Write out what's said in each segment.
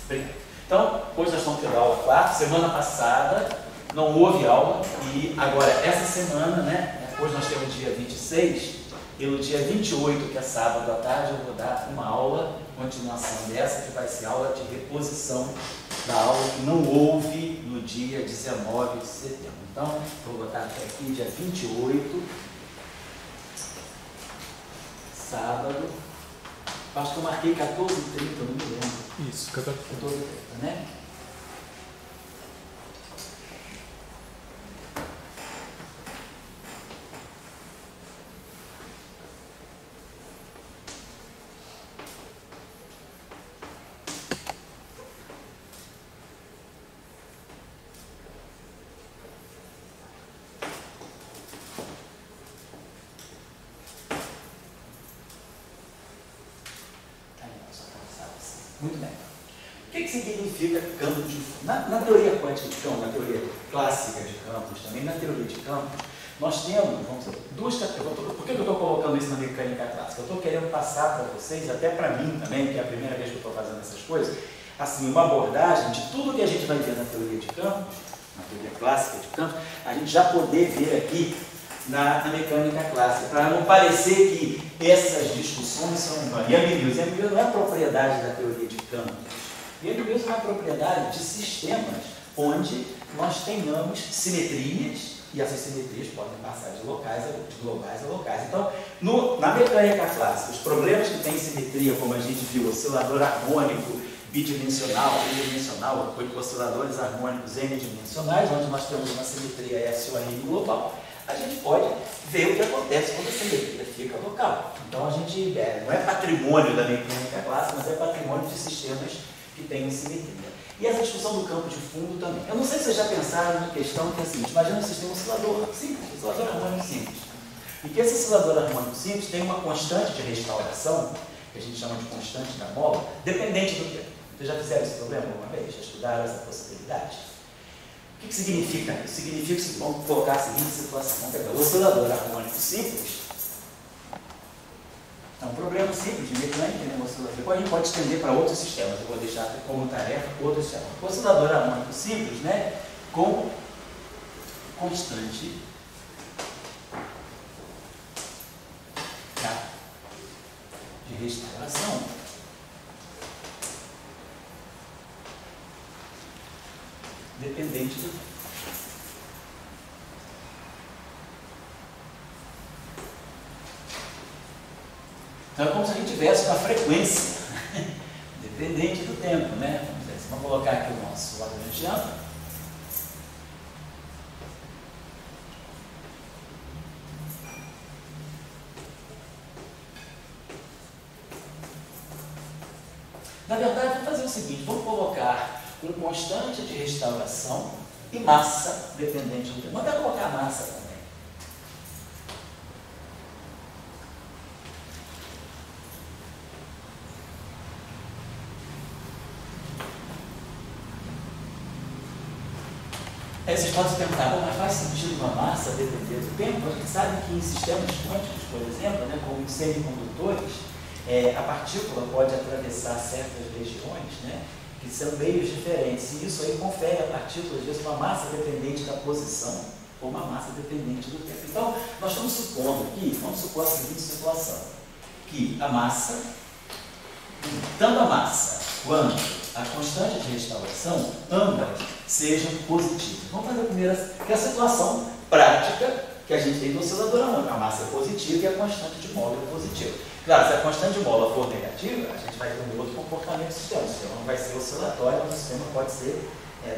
Obrigado. Então, hoje nós estamos tendo aula 4. Semana passada não houve aula e agora essa semana, né? Hoje nós temos dia 26 e no dia 28, que é sábado à tarde, eu vou dar uma aula, continuação dessa, que vai ser aula de reposição da aula que não houve no dia 19 de setembro. Então, vou botar até aqui dia 28, sábado. Acho que eu marquei 14h30, não me lembro. Isso, 14h30, né? Muito bem. O que significa campo de fundo? Na teoria quântica de campo, na teoria clássica de campos, também na teoria de campos, nós temos, vamos dizer, duas categorias. Por que eu estou colocando isso na mecânica clássica? Eu estou querendo passar para vocês, até para mim também, que é a primeira vez que eu estou fazendo essas coisas, assim, uma abordagem de tudo que a gente vai ver na teoria de campos, na teoria clássica de campos, a gente já poder ver aqui na mecânica clássica, para não parecer que essas discussões são Yang-Mills. Yang-Mills não é propriedade da teoria de campos. Yang-Mills é uma propriedade de sistemas onde nós tenhamos simetrias, e essas simetrias podem passar de globais a locais. Então, na mecânica clássica, os problemas que têm simetria, como a gente viu, oscilador harmônico bidimensional, tridimensional, osciladores harmônicos n-dimensionais, onde nós temos uma simetria S ou N global, a gente pode ver o que acontece quando a simetria fica local. Então, a gente não é patrimônio da mecânica clássica, mas é patrimônio de sistemas que têm simetria. E essa discussão do campo de fundo também. Eu não sei se vocês já pensaram na questão que é a seguinte: imagina um sistema oscilador simples, oscilador harmônico simples. E que esse oscilador harmônico simples tem uma constante de restauração, que a gente chama de constante da mola, dependente do tempo. Vocês já fizeram esse problema alguma vez? Já estudaram essa possibilidade? O que significa isso? Significa que vamos colocar a seguinte situação. Vamos pegar o oscilador harmônico simples. É um problema simples de mecânica, né? Depois a gente pode estender para outros sistemas. Eu vou deixar como tarefa outros sistemas. O oscilador harmônico simples, né? Com constante de restauração. Dependente do tempo. Então é como se a gente tivesse uma frequência dependente do tempo, né? Vamos colocar aqui o nosso lagrangiano. Na verdade, vamos fazer o seguinte: vamos colocar um constante de restauração e massa dependente do tempo. Vamos até colocar a massa também. Aí vocês podem se perguntar, mas faz sentido uma massa depender do tempo? A gente sabe que em sistemas quânticos, por exemplo, né, como em semicondutores, a partícula pode atravessar certas regiões, né, que são meios diferentes, e isso aí confere à partícula, às vezes, uma massa dependente da posição ou uma massa dependente do tempo. Então, nós estamos supondo aqui, vamos supor a seguinte situação, que a massa, tanto a massa quanto a constante de restauração, ambas sejam positivas. Vamos fazer a primeira, que é a situação prática que a gente tem do oscilador harmônico. A massa é positiva e a constante de mola é positiva. Claro, se a constante de mola for negativa, a gente vai ter um outro comportamento do sistema. O sistema não vai ser oscilatório, mas o sistema pode ser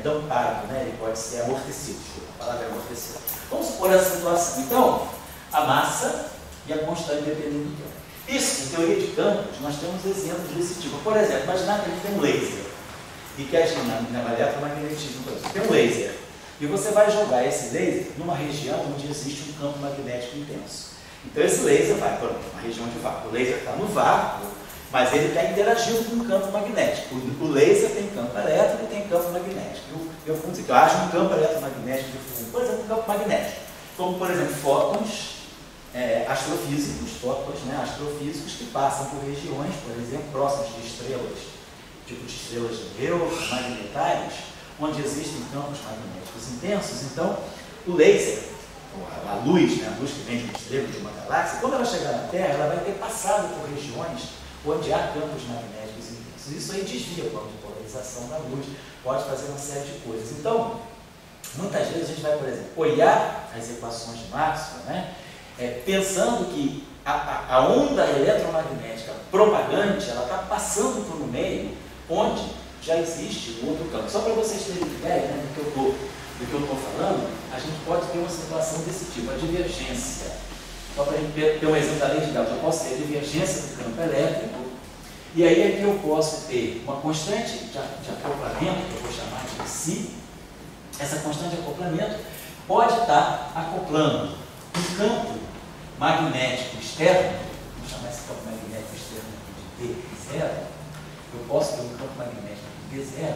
dampado, né? Ele pode ser amortecido. Desculpa, a palavra é amortecido. Vamos supor essa situação. Então, a massa e a constante dependendo do tempo. Isso, em teoria de campos, nós temos exemplos desse tipo. Por exemplo, imaginar que a gente tem um laser e que a gente, na eletromagnetismo, tem um laser. E você vai jogar esse laser numa região onde existe um campo magnético intenso. Então esse laser vai para uma região de vácuo. O laser está no vácuo, mas ele está interagindo com o campo magnético. O laser tem campo elétrico e tem campo magnético. Eu vou dizer que haja um campo eletromagnético de fundo, por exemplo, um campo magnético. Como, por exemplo, fótons astrofísicos, né, astrofísicos que passam por regiões, por exemplo, próximas de estrelas tipo de estrelas magnetárias, onde existem campos magnéticos intensos. Então, o laser, a luz, né, a luz que vem de uma estrela, de uma galáxia, quando ela chegar na Terra, ela vai ter passado por regiões onde há campos magnéticos intensos. Isso aí desvia o campo de polarização da luz, pode fazer uma série de coisas. Então, muitas vezes a gente vai, por exemplo, olhar as equações de Maxwell, né, pensando que a onda eletromagnética propagante, ela está passando por um meio onde já existe um outro campo. Só para vocês terem ideia, né, do que eu estou falando, a gente pode ter uma situação desse tipo, a divergência. Só para a gente ter um exemplo da lei de Gauss, eu posso ter a divergência do campo elétrico, e aí aqui eu posso ter uma constante de acoplamento, que eu vou chamar de Psi. Essa constante de acoplamento pode estar acoplando um campo magnético externo, vamos chamar esse campo magnético externo aqui de D0, eu posso ter um campo magnético de D0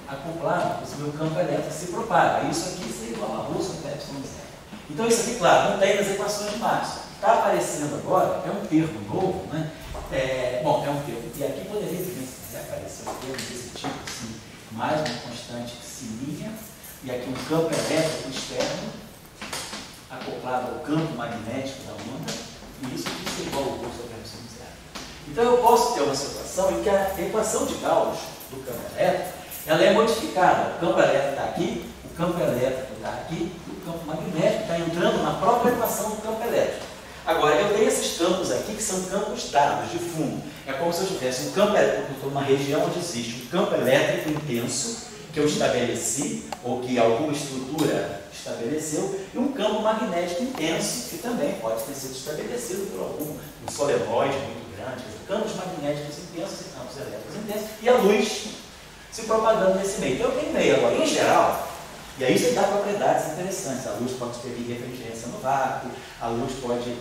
acoplado, o meu campo elétrico se propaga. Isso aqui seria igual a rho sobre Y0. Então isso aqui, claro, não tem nas equações de Maxwell. Está aparecendo agora, é um termo novo, né? É um termo, e aqui poderia aparecer um termo desse tipo, assim, mais uma constante psi, e aqui um campo elétrico externo acoplado ao campo magnético da onda, e isso aqui seria igual ao rho sobre Y0. Então eu posso ter uma situação em que a equação de Gauss do campo elétrico, ela é modificada. O campo elétrico está aqui, o campo elétrico está aqui, e o campo magnético está entrando na própria equação do campo elétrico. Agora, eu tenho esses campos aqui que são campos dados, de fundo. É como se eu tivesse um campo elétrico, eu estou numa região onde existe um campo elétrico intenso, que eu estabeleci, ou que alguma estrutura estabeleceu, e um campo magnético intenso, que também pode ter sido estabelecido por algum solenoide muito grande, campos magnéticos intensos e campos elétricos intensos, e a luz se propagando nesse meio. Então eu tenho meio agora, em geral, e aí isso dá propriedades interessantes. A luz pode ter refrigerância no vácuo, a luz pode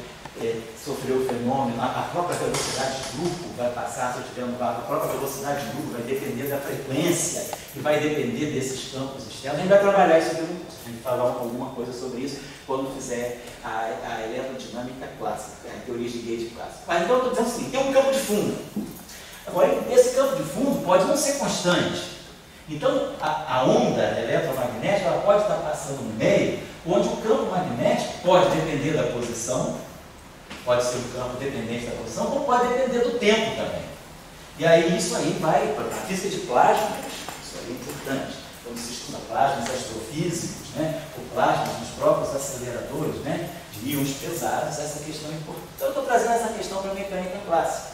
sofrer o fenômeno, a própria velocidade de grupo vai passar, se eu tiver no vácuo, a própria velocidade de grupo vai depender da frequência e vai depender desses campos externos. A gente vai trabalhar isso aqui no curso, a gente vai falar alguma coisa sobre isso quando fizer a eletrodinâmica clássica, a teoria de gauge clássica. Mas então eu estou dizendo assim, tem um campo de fundo. Agora, esse campo de fundo pode não ser constante. Então, a onda eletromagnética ela pode estar passando no meio, onde o campo magnético pode depender da posição, pode ser um campo dependente da posição, ou pode depender do tempo também. E aí isso aí vai para a física de plasmas, isso aí é importante. Quando se estuda plasmas astrofísicos, né, ou plasmas nos próprios aceleradores, né, de íons pesados, essa questão é importante. Então, eu estou trazendo essa questão para a mecânica clássica,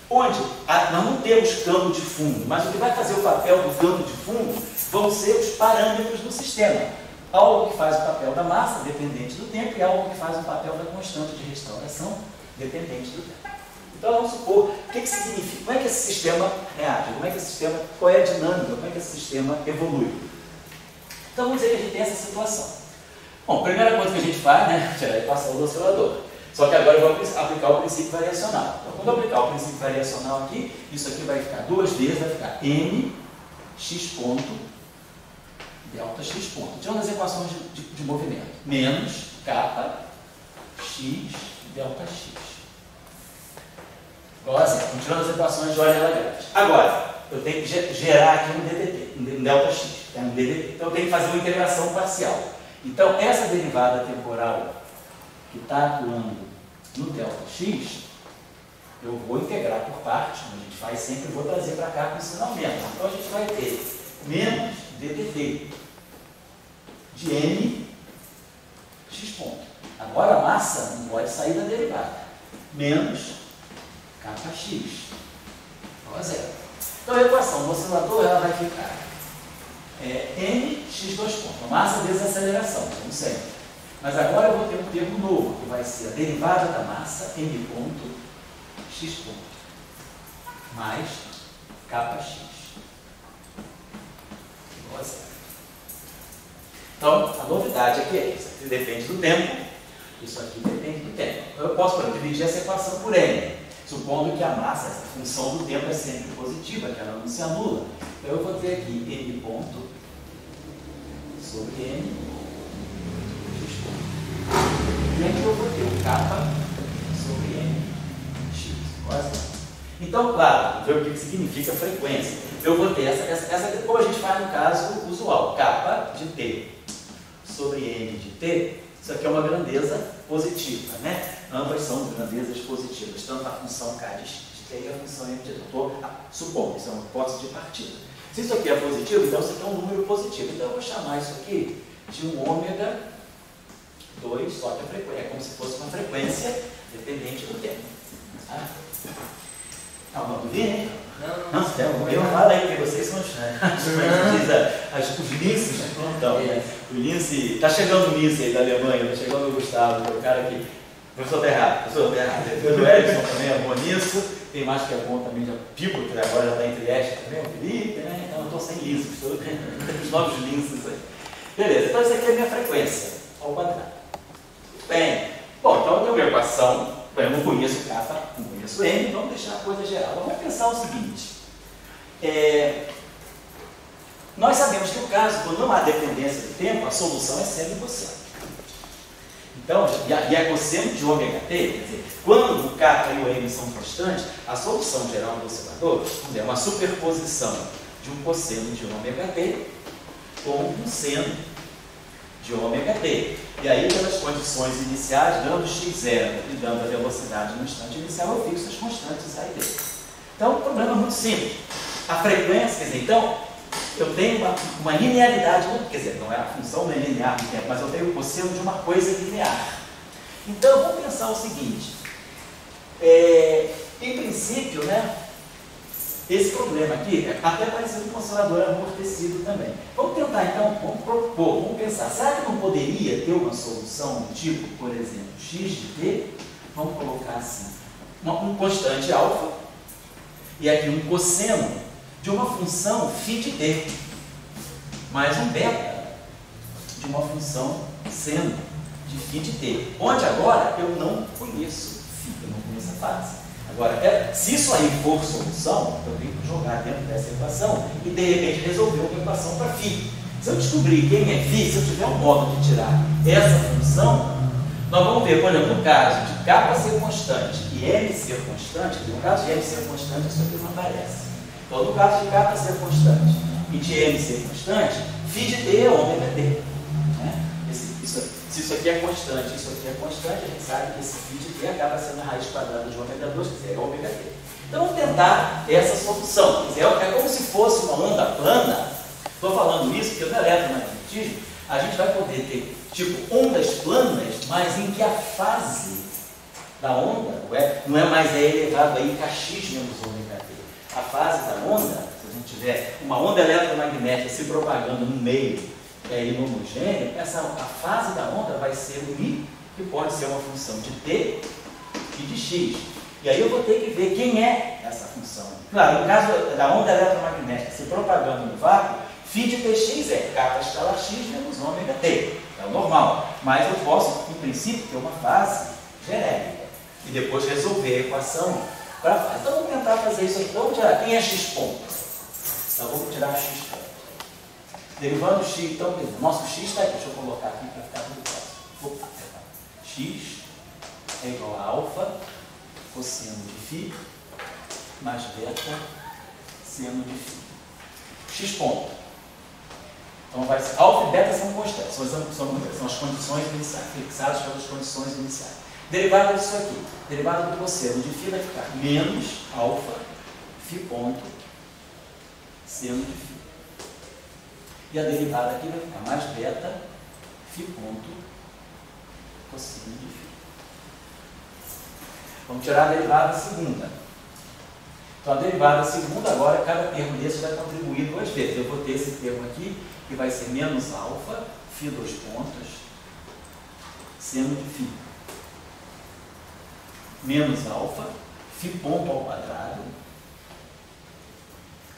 onde nós não temos campo de fundo, mas o que vai fazer o papel do campo de fundo vão ser os parâmetros do sistema. Algo que faz o papel da massa, dependente do tempo, e algo que faz o papel da constante de restauração, dependente do tempo. Então, vamos supor, o que significa? Como é que esse sistema reage? Como é que esse sistema, qual é a dinâmica? Como é que esse sistema evolui? Então, vamos dizer que a gente tem essa situação. Bom, a primeira coisa que a gente faz, né, é tirar a equação do oscilador. Só que agora eu vou aplicar o princípio variacional. Então, quando eu aplicar o princípio variacional aqui, isso aqui vai ficar duas vezes, vai ficar m x ponto delta x ponto. Tirando as equações de movimento. Menos kappa x delta x. Igual assim, tirando as equações de ordem Lagrange. Agora, eu tenho que gerar aqui um ddt, um delta x, é um ddt. Então eu tenho que fazer uma integração parcial. Então, essa derivada temporal que está atuando no delta x, eu vou integrar por partes, como a gente faz sempre, eu vou trazer para cá com ensinamento. Então a gente vai ter menos ddt de m x ponto. Agora a massa não pode sair da derivada. Menos kappa x igual a zero. Então a equação do oscilador ela vai ficar m x 2 pontos, a massa vezes a aceleração, como sempre. Mas agora eu vou ter um termo novo, que vai ser a derivada da massa, m ponto, x ponto, mais kappa x, igual a zero. Então, a novidade aqui é isso, aqui depende do tempo, isso aqui depende do tempo. Eu posso, por exemplo, dividir essa equação por n, supondo que a massa, essa função do tempo é sempre positiva, que ela não se anula. Então eu vou ter aqui m ponto sobre n, e aqui eu vou ter o kappa sobre m x, igual a zero. Então, claro, ver o que significa frequência. Eu vou ter essa como a gente faz no caso usual, k de t sobre n de t, isso aqui é uma grandeza positiva, né? Ambas são grandezas positivas, tanto a função k de t e a função n de t. Estou supondo, isso é uma hipótese de partida. Se isso aqui é positivo, então isso aqui é um número positivo. Então eu vou chamar isso aqui de um ômega 2, só que a frequência é como se fosse uma frequência dependente do tempo. Tá? Calma, do Vini? Não, eu falo aí, porque vocês são os linces de plantão. O lince, está chegando o lince aí da Alemanha, está chegando o Gustavo, que é o cara que. Professor Terrado, depois do Edson também é bom nisso, tem mais que é bom também, já Pipo, que agora já está entre Estes também, o Felipe, né? Então eu estou sem linces, estou com os novos linces aí. Beleza, então isso aqui é a minha frequência, ao quadrado. Bem, bom, então eu tenho uma equação, eu não conheço k, não conheço n, vamos deixar a coisa geral. Vamos pensar o seguinte, nós sabemos que o caso, quando não há dependência do tempo, a solução é sempre cosseno. Então, e a cosseno de ômega t, quer dizer, quando o k e o n são constantes, a solução geral do oscilador é uma superposição de um cosseno de ômega t com um seno de ômega t. E aí, pelas condições iniciais, dando x0 e dando a velocidade no instante inicial, eu fixo as constantes a e b. Então, o problema é muito simples. A frequência, quer dizer, então, eu tenho uma linearidade, quer dizer, não é a função não é linear no tempo, mas eu tenho o cosseno de uma coisa linear. Então, vamos pensar o seguinte, em princípio, né, esse problema aqui é até parecido com um oscilador amortecido também. Vamos tentar, então, vamos pensar, será que não poderia ter uma solução do tipo, por exemplo, x de t, vamos colocar assim, um constante alfa, e aqui um cosseno de uma função φ de t, mais um beta de uma função seno de φ de t, onde agora eu não conheço φ, eu não conheço a fase. Agora, se isso aí for solução, eu tenho que jogar dentro dessa equação e de repente resolver uma equação para φ. Se eu descobrir quem é φ, se eu tiver um modo de tirar essa função, nós vamos ver, por exemplo, no caso de k ser constante e n ser constante, no caso de n ser constante, isso aqui não aparece. Então, no caso de k ser constante e de n ser constante, φ de t é ômega t. Né? Se isso aqui é constante, isso aqui é constante, a gente sabe que esse φ de t acaba sendo a raiz quadrada de ômega 2, quer dizer, é ômega t. Então, vamos tentar essa solução. Quer dizer, é como se fosse uma onda plana. Estou falando isso porque no eletromagnetismo a gente vai poder ter, tipo, ondas planas, mas em que a fase da onda não é mais elevado aí kx menos ômega t. A fase da onda, se a gente tiver uma onda eletromagnética se propagando no meio inhomogêneo, a fase da onda vai ser o i, que pode ser uma função de t e de x. E aí eu vou ter que ver quem é essa função. Claro, no caso da onda eletromagnética se propagando no vácuo, φ de tx é k escala x menos ômega t. É o normal. Mas eu posso, em princípio, ter uma fase genérica e depois resolver a equação para a fase. Então vamos tentar fazer isso aqui. Então vamos tirar quem é x ponto. Então vamos tirar x ponto. Derivando x, então, nosso x está aqui. Deixa eu colocar aqui para ficar muito próximo. X é igual a alfa cosseno de φ mais beta seno de φ. X ponto. Então, alfa e beta são constantes, são as condições iniciais, fixadas pelas condições iniciais. Derivada disso aqui, derivada do cosseno de φ vai ficar menos alfa φ ponto seno de φ. E a derivada aqui vai ficar mais beta φ ponto cosseno de φ. Vamos tirar a derivada segunda. Então, a derivada segunda, agora, cada termo desse vai contribuir duas vezes. Eu vou ter esse termo aqui, que vai ser menos alfa, φ dois pontos, seno de φ. Menos alfa, φ ponto ao quadrado,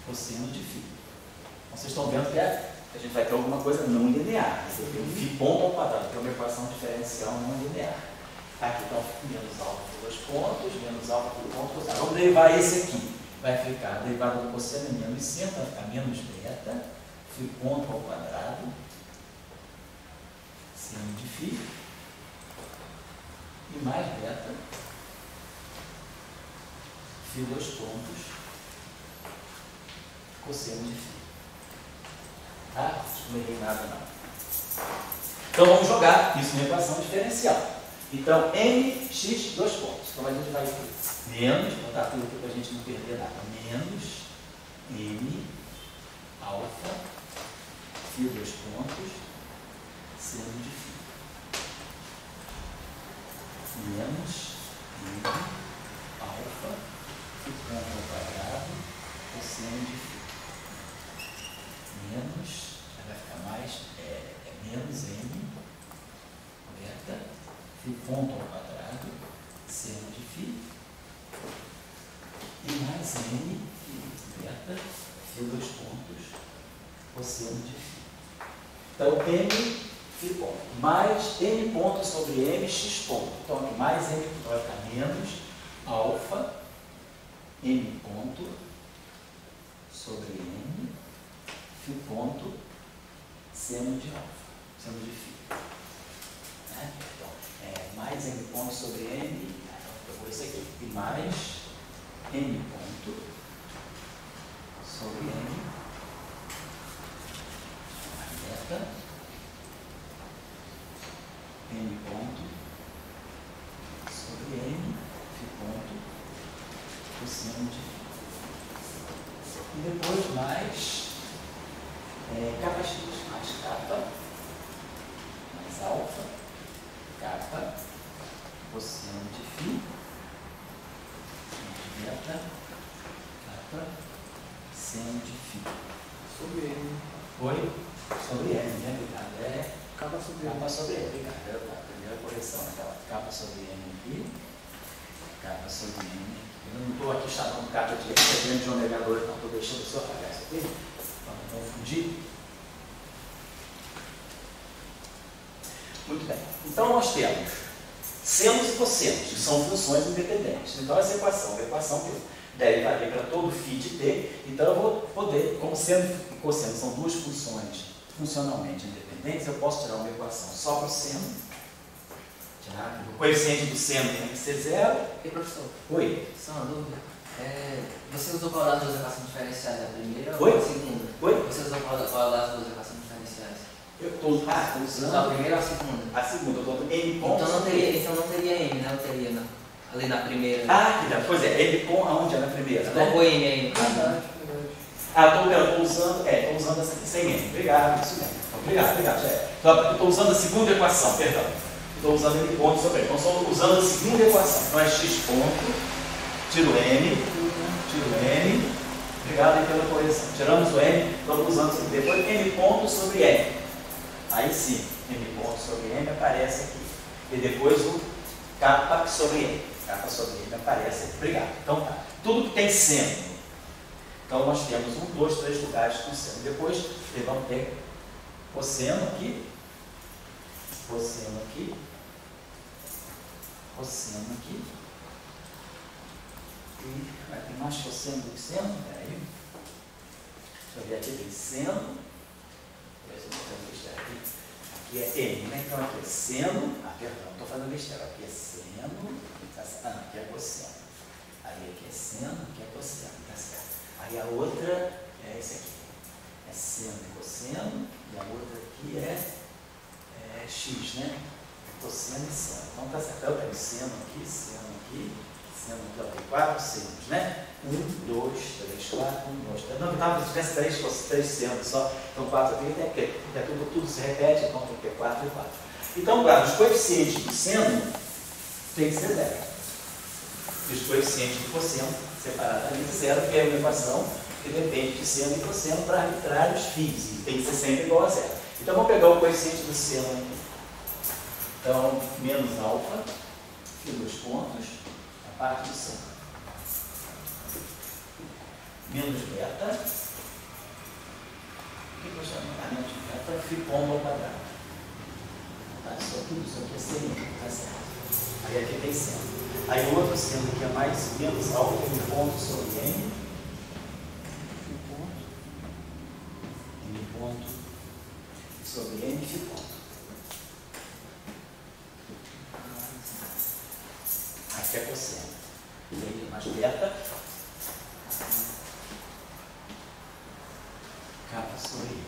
cosseno de φ. Então, vocês estão vendo que a gente vai ter alguma coisa não linear. Você tem um φ ponto ao quadrado, que é uma equação diferencial não linear. Aqui está menos alfa, dois pontos, menos alfa, ponto, cosseno. Vamos derivar esse aqui. Vai ficar a derivada do cosseno é menos seno, vai ficar menos beta, φ ponto ao quadrado, seno de φ, e mais beta, φ φ dois pontos, cosseno de φ. Tá? Não errei nada não. Então vamos jogar isso na equação diferencial. Então, mx dois pontos. Então a gente vai menos, vou botar tudo aqui para a gente não perder nada, menos m alfa φ dois pontos seno de φ. Menos m alfa φ ponto ao quadrado cosseno de φ. Menos, vai ficar mais, menos m, beta, φ ponto ao quadrado, seno de φ, e mais m, beta, φ dois pontos, cosseno de φ. Então, m, φ ponto, mais m ponto sobre m, x ponto. Então, aqui mais m, então vai ficar menos alfa, m ponto, sobre m, φ ponto, seno de alfa, seno de φ. Né? Então, mais m ponto sobre m, então pegou isso aqui, e mais m ponto sobre m, beta, m ponto sobre m, φ ponto, cosseno de φ. E depois mais capa x, mais capa, mais alfa, capa, cosseno de φ, beta, capa, seno de φ. Sobre M. Oi? Sobre M, né, Ricardo? Capa sobre M. Capa sobre M, Ricardo. A primeira correção, aquela capa sobre M aqui, capa sobre M. Eu não estou aqui chamando capa de M, de ômega 2, não, estou deixando o senhor pagar isso aqui, para não confundir. Muito bem. Então, nós temos senos e cossenos, que são funções independentes. Então, essa equação é uma equação que deve valer para todo φ de t. Então, eu vou poder, como seno e cosseno são duas funções funcionalmente independentes, eu posso tirar uma equação só para o seno. Tirar o coeficiente do seno tem que ser zero. E professor? Oi? Só uma dúvida. Você usou qual das duas equações diferenciais? A primeira Oi? ou a segunda? Oi? Você usou qual das duas equações diferenciais? Eu estou Você usou a usando primeira ou a segunda? a segunda, eu estou dando m pontos. Então não teria M, né? Não teria ali na primeira. Ah, que dá. Pois é, m ponto aonde é na primeira, Você né? colocou M aí no caso. Verdade. Estou usando essa aqui sem M. Obrigado, isso mesmo. Obrigado, já. Então, estou usando a segunda equação, perdão. Estou usando M ponto sobre M. Então, estou usando a segunda equação. Então, é x ponto, tiro M. Obrigado aí pela correção. Tiramos o M, estamos usando isso aqui. Depois, M ponto sobre M. Aí sim, M ponto sobre M aparece aqui. E depois o capa sobre M. Capa sobre M aparece aqui. Obrigado. Então, tá. Tudo que tem seno. Então, nós temos 1, 2, 3 lugares com seno. Depois, vamos ter cosseno aqui, cosseno aqui, cosseno aqui. E vai ter mais cosseno do que seno? Peraí. Deixa eu ver aqui, tem seno. Deixa eu botar besteira aqui. Aqui é M, né? Então, aqui é seno. Perdão, estou fazendo besteira. Aqui é seno. Aqui é cosseno. Aí aqui é seno, aqui é cosseno. Tá certo. Aí a outra é esse aqui. É seno e cosseno. E a outra aqui é x, né? Cosseno e seno. Então tá certo. Eu tenho seno aqui, seno aqui. Seno aqui, ó, tem 4 senos, né? 1, 2, 3, 4, 1, 2, 3. Não, estava tivesse 3 senos só. Então 4 aqui tem que ter. Tudo se repete, então tem que ter 4 e 4. Então, claro, os coeficientes do seno tem que ser 0. E os coeficientes do cosseno separadamente 0, que é uma equação que depende de seno e cosseno para arbitrários φs, e tem que ser sempre igual a 0. Então, vamos pegar o coeficiente do seno aqui. Então, menos alfa, e 2 pontos, a parte do seno. Menos beta, o que eu chamo? Menos beta, φ ponto ao quadrado. Tá? Tudo isso aqui é seno, tá certo? Aí aqui tem seno. Aí o outro seno que é mais menos alfa, m ponto sobre m. M ponto sobre m, φ ponto. Aqui é cosseno. E aí mais beta, capa sobre I.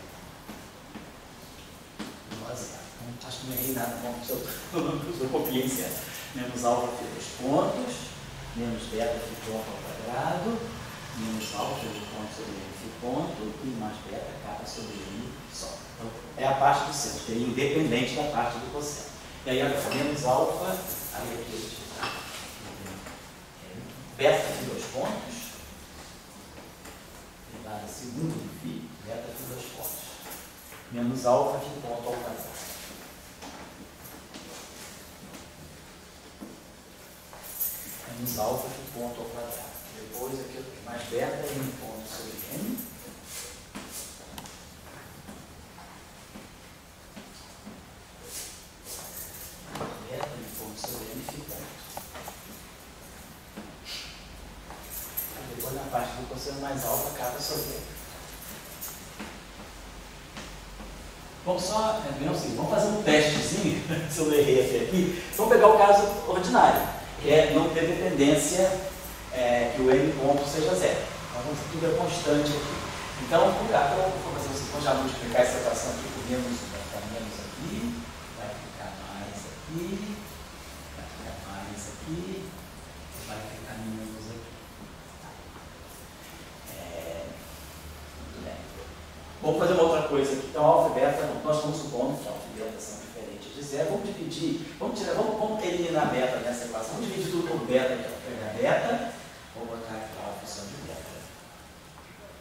Igual a zero. Então, acho que não errei nada, não, eu copiei certo. Menos alfa de 2 pontos, menos beta de ponto ao quadrado, menos alfa de ponto sobre N de ponto e mais beta capa sobre N só. Então, é a parte do centro, seria independente da parte do cosseno. E aí, agora, menos alfa, aí aqui a gente está beta de 2 pontos, elevado a segundo de φ, beta de 2 pontos, menos alfa de ponto ao quadrado. Menos alfa de ponto ao quadrado. Depois aqui mais beta N ponto sobre N. Beta N ponto sobre N fica. Depois na parte do cosseno mais alta acaba sobre N. Vamos só, vamos fazer um testezinho, se eu errei até aqui. Vamos pegar o caso ordinário. Que é não ter dependência que o N ponto seja zero. Então, tudo é constante aqui. Então, vou fazer o seguinte, já multiplicar essa equação aqui por menos 1, vai ficar menos aqui, vai ficar mais aqui, vai ficar mais aqui, vai ficar menos aqui. Muito bem. Vamos fazer uma outra coisa aqui. Então, alfa e beta, nós estamos supondo que alfa e beta são diferentes de zero. Vamos dividir, vamos eliminar beta nessa equação. Vamos dividir tudo por beta aqui. Vou pegar beta, vou botar aqui a alfa só de beta.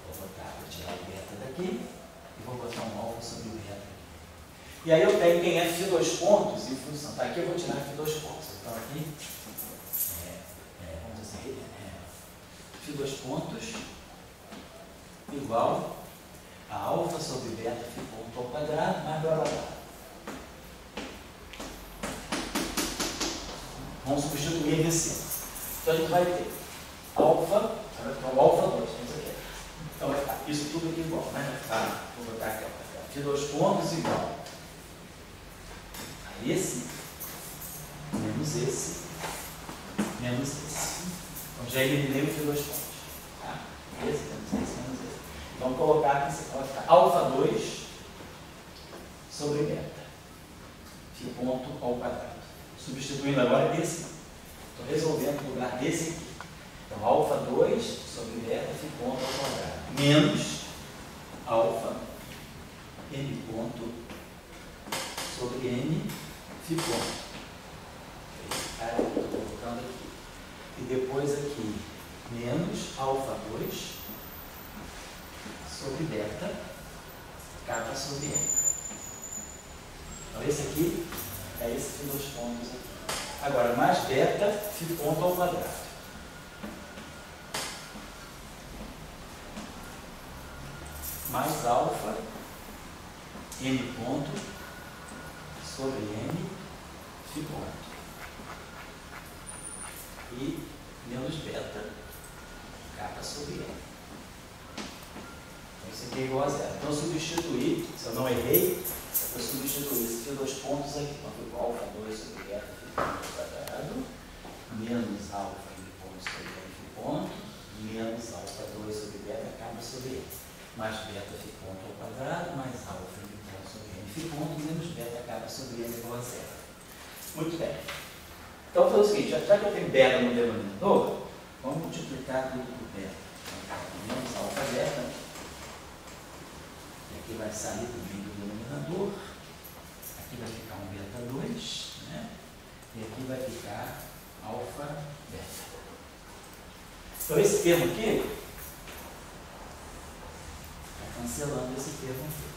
Vou tirar o beta daqui e vou botar um alfa sobre o beta aqui. E aí eu tenho quem é φ 2 pontos em função. Tá, aqui eu vou tirar φ 2 pontos. Então aqui, vamos dizer assim, φ 2 pontos igual a alfa sobre beta φ ponto ao quadrado mais blá blá blá. Vamos substituir nesse. Então a gente vai ter alfa, então alfa 2, então vai ficar isso tudo aqui igual, né? Vou botar aqui, de 2 pontos igual a esse, menos esse, menos esse. Então já eliminei o de 2 pontos. Tá? Esse, menos esse, menos esse. Vamos colocar aqui, você pode ficar alfa 2 sobre beta, φ ponto ao quadrado. Substituindo agora esse. Estou resolvendo no lugar desse aqui. Então, alfa 2 sobre beta φ ponto ao quadrado. Menos alfa n ponto sobre n φ ponto. Esse cara que eu estou colocando aqui. E depois aqui, menos alfa 2 sobre beta capa sobre n. Então, esse aqui é esse de 2 pontos aqui. Agora, mais beta φ ponto ao quadrado. Mais alfa n ponto sobre n φ ponto. E menos beta capa sobre n. Então, isso aqui é igual a zero. Então, substituir, se eu não errei, eu substituir esse de 2 pontos aqui. Então, ficou alfa 2 sobre beta φ ponto ao quadrado, menos alfa n ponto sobre n φ ponto, menos alfa 2 sobre beta capa sobre n. Mais beta φ ponto ao quadrado, mais alfa n ponto sobre n φ ponto, menos beta capa sobre n igual a zero. Muito bem. Então, vou fazer o seguinte, já que eu tenho beta no denominador, vamos multiplicar tudo por beta. Então, menos alfa beta. E aqui vai sair também do denominador. Aqui vai ficar um beta 2, né? E aqui vai ficar alfa beta. Então, esse termo aqui, está cancelando esse termo aqui.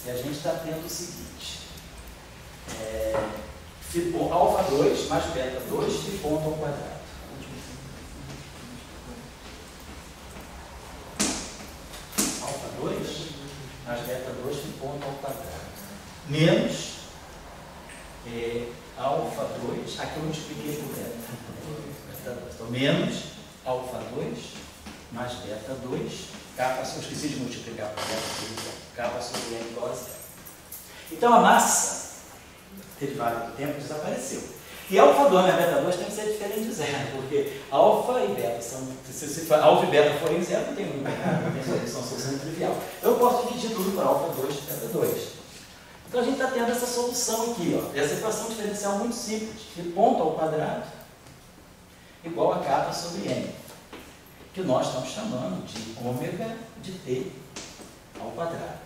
E a gente está tendo o seguinte, alfa 2 mais beta 2 φ ponto ao quadrado. Alfa 2 mais beta 2 φ ponto ao quadrado. Menos alfa 2, aqui eu multipliquei por beta. Então, menos alfa 2 mais beta 2, capa, eu esqueci de multiplicar por beta, capa sobre n igual a zero. Então, a massa derivada do tempo desapareceu. E alfa 2 mais beta 2 tem que ser diferente de zero, porque alfa e beta são, se alfa e beta forem zero, não tem são solução trivial. Então eu posso dividir tudo por alfa 2 e beta 2. Então a gente está tendo essa solução aqui, ó, essa equação diferencial muito simples, de ponto ao quadrado igual a kappa sobre n, que nós estamos chamando de ômega de t ao quadrado.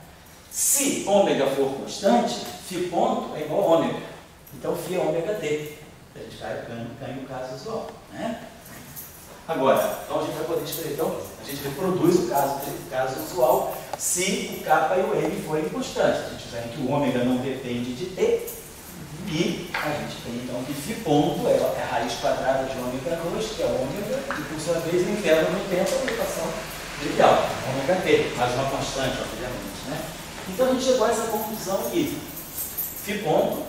Se ômega for constante, φ ponto é igual a ômega. Então, φ é ômega t. A gente ganha o caso usual. Né? Agora, então a gente vai poder escrever, então, a gente reproduz o caso usual se o kappa e o n forem constantes. A gente ganha que o ômega não depende de t. E a gente tem, então, que φ ponto é a raiz quadrada de ômega 2, que é ômega, e por sua vez eu integro no tempo a equação trivial, ômega t, mais uma constante, obviamente. Né? Então a gente chegou a essa conclusão aqui. φ ponto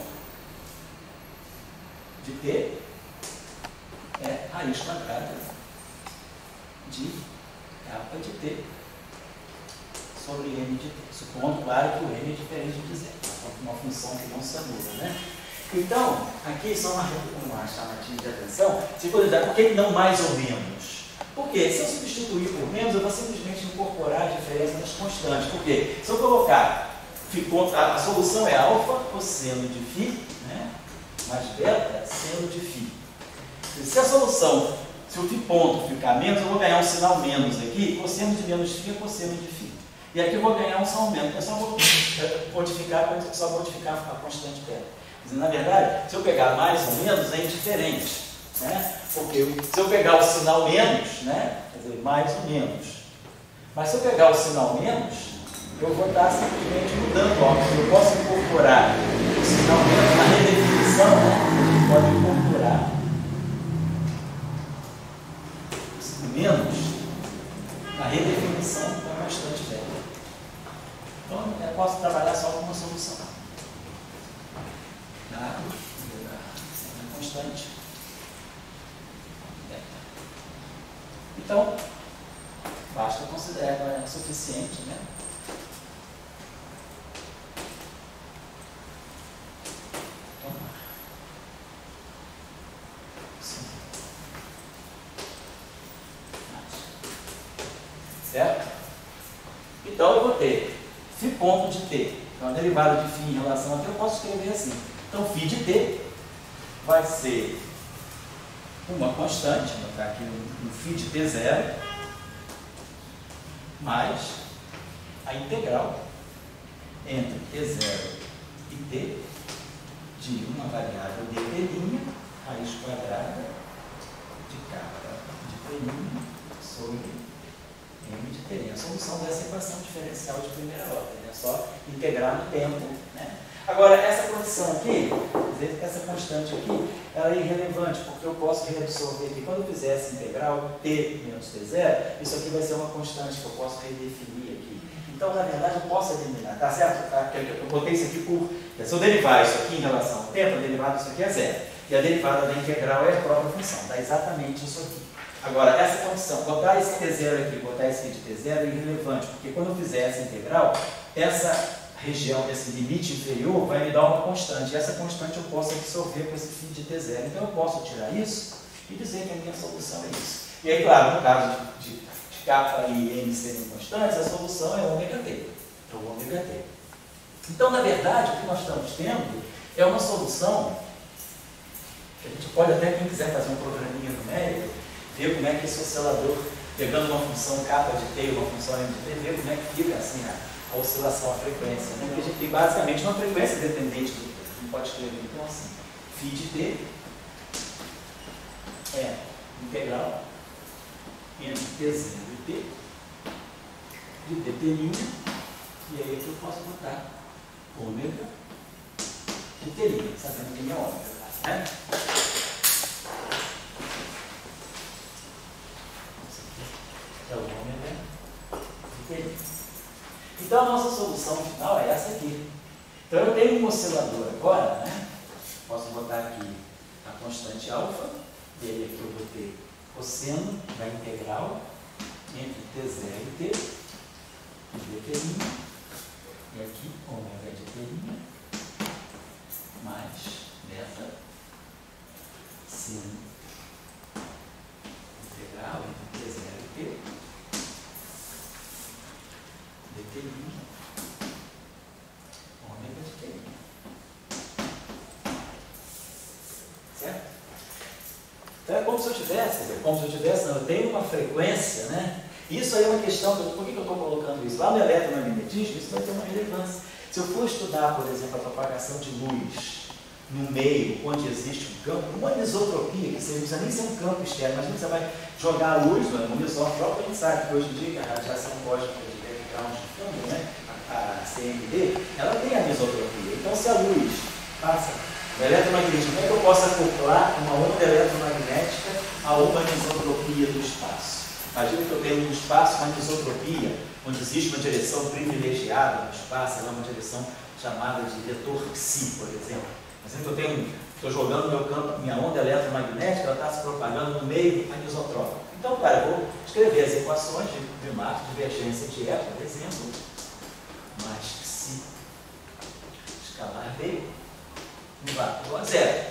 de t é raiz quadrada de kappa de t sobre n de t. Supondo, claro, que o n é diferente de zero. Uma função que não se anula. Né? Então, aqui só uma chamativa de atenção. Se for dizer, por que não mais ou menos? Porque se eu substituir por menos, eu vou simplesmente incorporar a diferença das constantes. Porque se eu colocar a solução é alfa cosseno de φ, né, mais beta seno de φ. Se a solução, se o φ ponto ficar menos, eu vou ganhar um sinal menos aqui. Cosseno de menos φ é cosseno de φ. E aqui eu vou ganhar um sinal menos. Eu só vou modificar a constante beta. Mas, na verdade, se eu pegar mais ou menos, é indiferente. Né? Porque se eu pegar o sinal menos, né, quer dizer, mais ou menos. Mas se eu pegar o sinal menos, eu vou estar simplesmente mudando. Ó, eu posso incorporar o sinal menos na redefinição, né? A gente pode incorporar o menos na redefinição da constante beta. Então, eu posso trabalhar só com uma solução. Da constante. Então, basta considerar que é suficiente, né? Certo? Então, eu vou ter φ ponto de t. Então, a derivada de φ em relação a t, eu posso escrever assim. Então, φ de t vai ser uma constante, vou botar aqui um φ de t0, mais a integral entre t0 e t de uma variável dt', raiz quadrada de kappa de t' sobre m de t'. A solução dessa equação diferencial de primeira ordem. É só integrar no tempo. Né? Agora, essa condição aqui, essa constante aqui, ela é irrelevante, porque eu posso reabsorver aqui. Quando eu fizer essa integral, t menos t0, isso aqui vai ser uma constante que eu posso redefinir aqui. Então, na verdade, eu posso eliminar, tá certo? Eu botei isso aqui por... Se eu derivar isso aqui em relação ao tempo, a derivada disso aqui é zero. E a derivada da integral é a própria função, dá exatamente isso aqui. Agora, essa condição, botar esse t0 aqui, botar esse aqui de t0 é irrelevante, porque quando eu fizer essa integral, essa região desse limite inferior vai me dar uma constante. E essa constante eu posso absorver com esse φ de t0. Então eu posso tirar isso e dizer que a minha solução é isso. E aí, claro, no caso de kappa e n serem constantes, a solução é ômega t. Então, ômega t. Então, na verdade, o que nós estamos tendo é uma solução que a gente pode até, quem quiser fazer um programinha numérico, ver como é que esse oscilador, pegando uma função kappa de t e uma função n de t, ver como é que fica assim a oscilação, a frequência. Né? Porque a gente tem basicamente uma frequência dependente do tempo. Não pode escrever então assim. φ de t é integral entre t0 e t de dt', e aí aqui eu posso botar ômega de t', sabendo que é ômega. Né? É o ômega de t'. Então a nossa solução final é essa aqui. Então eu tenho um oscilador agora, né? Posso botar aqui a constante alfa, e aí aqui eu vou ter cosseno da integral entre t0 e t de t', e aqui ômega de t' mais beta dt', ômega de t'. Certo? Então é como se eu tivesse, não, eu tenho uma frequência, né? Isso aí é uma questão, por que eu estou colocando isso? Lá no eletromagnetismo, isso vai ter uma relevância. Se eu for estudar, por exemplo, a propagação de luz no meio onde existe um campo, uma anisotropia, que você não precisa nem ser um campo externo, mas você vai jogar a luz no isótropo, a gente sabe que hoje em dia a radiação cósmica de background de câmbio, né? A CMB, ela tem anisotropia. Então, se a luz passa no eletromagnetismo, como é que eu posso acoplar uma onda eletromagnética a uma anisotropia do espaço? Imagina que eu tenho um espaço com anisotropia, onde existe uma direção privilegiada no espaço, ela é uma direção chamada de vetor psi, por exemplo. Imagina que eu estou jogando meu campo, minha onda eletromagnética, ela está se propagando no meio anisotrópico. Então, cara, eu vou escrever as equações de Marx, divergência de E, por exemplo, mais psi escalar V igual a zero.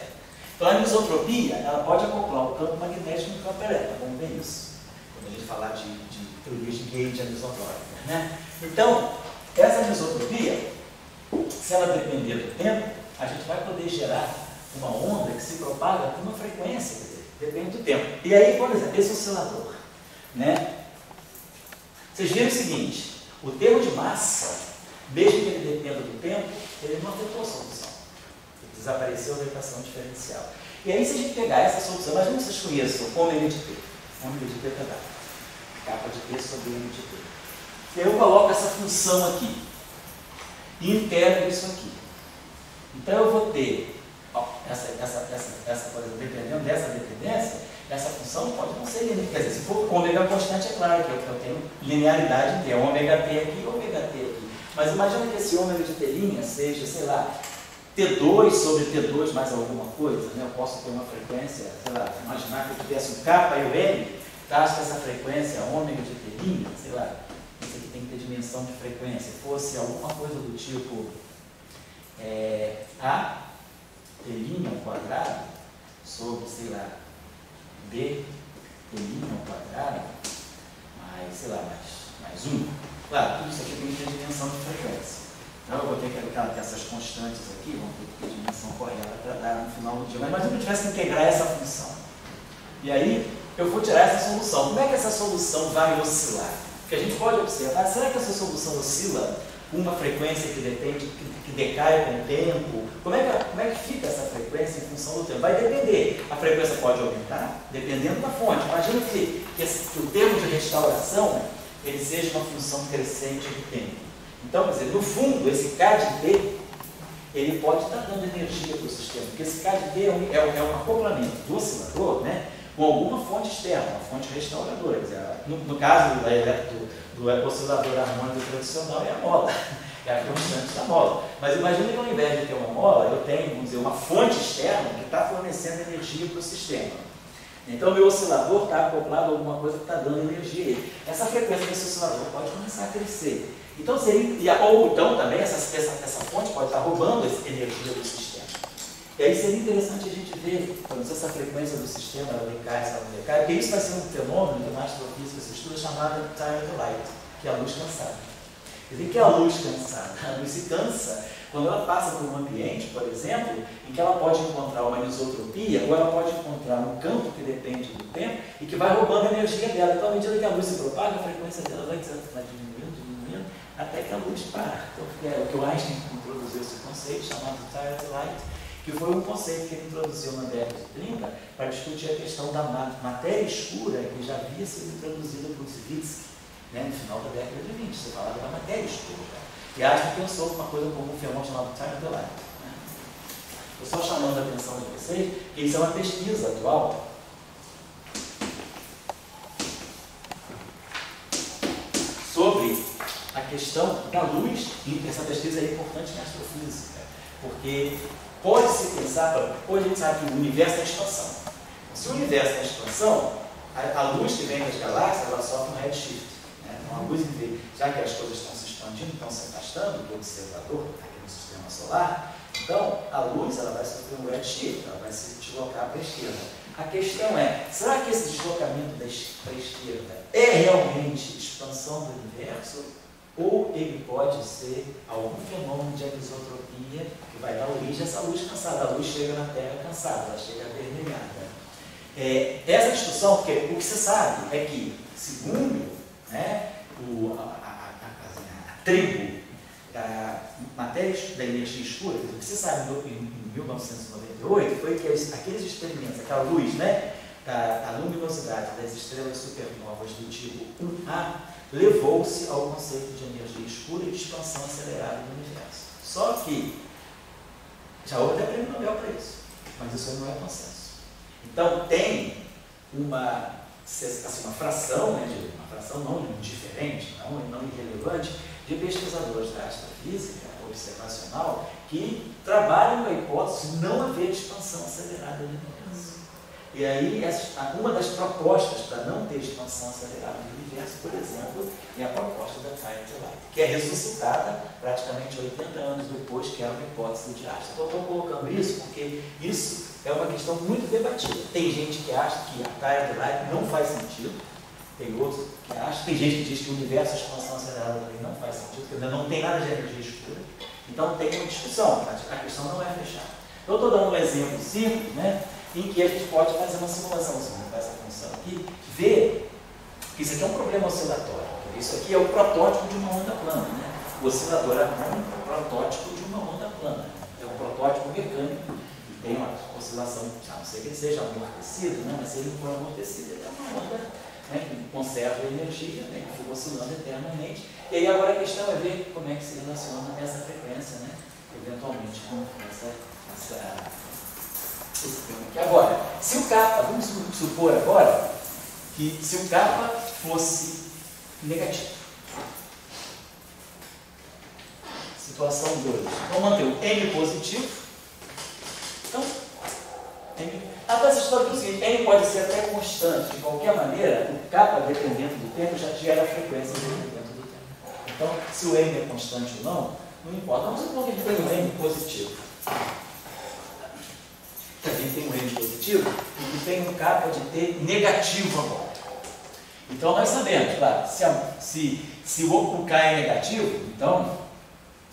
Então, a anisotropia, ela pode acoplar o campo magnético no campo elétrico. Vamos ver isso quando a gente falar de teorias de gauge anisotrópica, né? Então, essa anisotropia, se ela depender do tempo, a gente vai poder gerar uma onda que se propaga com uma frequência, quer dizer, depende do tempo. E aí, por exemplo, esse oscilador, né? Vocês viram o seguinte, o termo de massa, mesmo que ele dependa do tempo, ele não afetou a solução. Desapareceu a equação diferencial. E aí, se a gente pegar essa solução, imagina que vocês conheçam ômega de t. Ômega de t está dado. Capa de t sobre ômega de t. E aí eu coloco essa função aqui. E integro isso aqui. Então eu vou ter, ó, por exemplo, dependendo dessa dependência, essa função pode não ser linear. Quer dizer, se for ômega constante, é claro que eu tenho linearidade em t. Ômega t aqui, ômega t aqui. Mas imagina que esse ômega de t' seja, sei lá, T2 sobre T2 mais alguma coisa, né? Eu posso ter uma frequência, sei lá, imaginar que eu tivesse o K e o N, caso que essa frequência ômega de T', sei lá, isso aqui tem que ter dimensão de frequência, fosse alguma coisa do tipo A T' ao quadrado sobre, sei lá, B T' ao quadrado, mais, sei lá, mais 1. Claro, tudo isso aqui tem que ter dimensão de frequência. Então eu vou ter que aplicar essas constantes aqui, vão ter que ter dimensão correta para dar no final do dia. Mas imagina que eu tivesse que integrar essa função. E aí eu vou tirar essa solução. Como é que essa solução vai oscilar? Porque a gente pode observar, será que essa solução oscila com uma frequência que depende, que decai com o tempo? Como é que fica essa frequência em função do tempo? Vai depender. A frequência pode aumentar, dependendo da fonte. Imagina que o termo de restauração ele seja uma função crescente do tempo. Então, quer dizer, no fundo, esse K de D, ele pode estar dando energia para o sistema, porque esse K de D é um acoplamento do oscilador, né, com alguma fonte externa, uma fonte restauradora. Quer dizer, no caso do oscilador harmônico tradicional, é a mola, é a constante da mola. Mas imagine que ao invés de ter uma mola, eu tenho, vamos dizer, uma fonte externa que está fornecendo energia para o sistema. Então, o meu oscilador está acoplado a alguma coisa que está dando energia a ele. Essa frequência desse oscilador pode começar a crescer. Então, ou então também essa fonte pode estar roubando essa energia do sistema. E aí seria interessante a gente ver, se essa frequência do sistema ela decai, se ela não decai, porque isso vai ser um fenômeno que na astrofísica se estuda chamado time of light, que é a luz cansada. Quer dizer, que é a luz cansada? A luz se cansa quando ela passa por um ambiente, por exemplo, em que ela pode encontrar uma anisotropia, ou ela pode encontrar um campo que depende do tempo e que vai roubando a energia dela. Então, à medida que a luz se propaga, a frequência dela vai diminuindo, até que a luz para. Então, é o que o Einstein introduziu esse conceito, chamado time of light, que foi um conceito que ele introduziu na década de 30 para discutir a questão da matéria escura, que já havia sido introduzida por Zwicky, né, no final da década de 20. Você falava da matéria escura. E Einstein pensou uma coisa como um fenômeno chamado time of light. Estou só chamando a atenção de vocês que isso é uma pesquisa atual sobre a questão da luz, e essa pesquisa é importante na astrofísica, porque pode-se pensar, hoje a gente sabe que o universo é expansão. Se o universo é expansão, a luz que vem das galáxias, ela sofre um redshift. Né? Então, a luz, já que as coisas estão se expandindo, estão se afastando do observador, aqui no sistema solar, então a luz ela vai sofrer um redshift, ela vai se deslocar para a esquerda. A questão é, será que esse deslocamento para a esquerda é realmente expansão do universo ou ele pode ser algum fenômeno de anisotropia que vai dar origem a essa luz cansada. A luz chega na Terra cansada, ela chega avermelhada. Essa discussão, porque o que se sabe é que, segundo, né, a tribo da matéria da energia escura, o que se sabe em 1998 foi que aqueles experimentos, aquela luz, né, da luminosidade das estrelas supernovas do tipo 1A, levou-se ao conceito de energia escura e de expansão acelerada do universo. Só que já houve até prêmio Nobel para isso, mas isso aí não é consenso. Então tem uma fração, né, uma fração não indiferente, não irrelevante, de pesquisadores da astrofísica observacional que trabalham com a hipótese de não haver expansão acelerada do universo. E aí, uma das propostas para não ter expansão acelerada do universo, por exemplo, é a proposta da Time Light, que é ressuscitada praticamente 80 anos depois, que era uma hipótese de Einstein. Então, estou colocando isso porque isso é uma questão muito debatida. Tem gente que acha que a Time Light não faz sentido, tem outros que acham, tem gente que diz que o universo, a expansão acelerada também não faz sentido, porque não tem nada de energia escura. Então, tem uma discussão, a questão não é fechada. Então, estou dando um exemplo simples, né, em que a gente pode fazer uma simulaçãozinha com essa função aqui, ver que isso aqui é um problema oscilatório. Isso aqui é o protótipo de uma onda plana, né? O oscilador harmônico é o protótipo de uma onda plana. É um protótipo mecânico e tem uma oscilação, a não ser que ele seja amortecido, né? Mas se ele não for amortecido, ele é uma onda, né, que conserva a energia, né, que fica oscilando eternamente. E aí agora a questão é ver como é que se relaciona essa frequência, né, eventualmente com esse tema aqui. Agora, se o kappa, vamos supor agora que se o kappa fosse negativo. Situação 2. Vamos manter o N positivo. Então, essa história é o seguinte, N pode ser até constante. De qualquer maneira, o kappa, dependendo do tempo, já gera a frequência dependendo do tempo. Então, se o N é constante ou não importa. Vamos supor que a gente tem um N positivo. Que a gente tem um N positivo e que tem um kappa de T negativo agora. Então, nós sabemos, claro, se o K é negativo, então,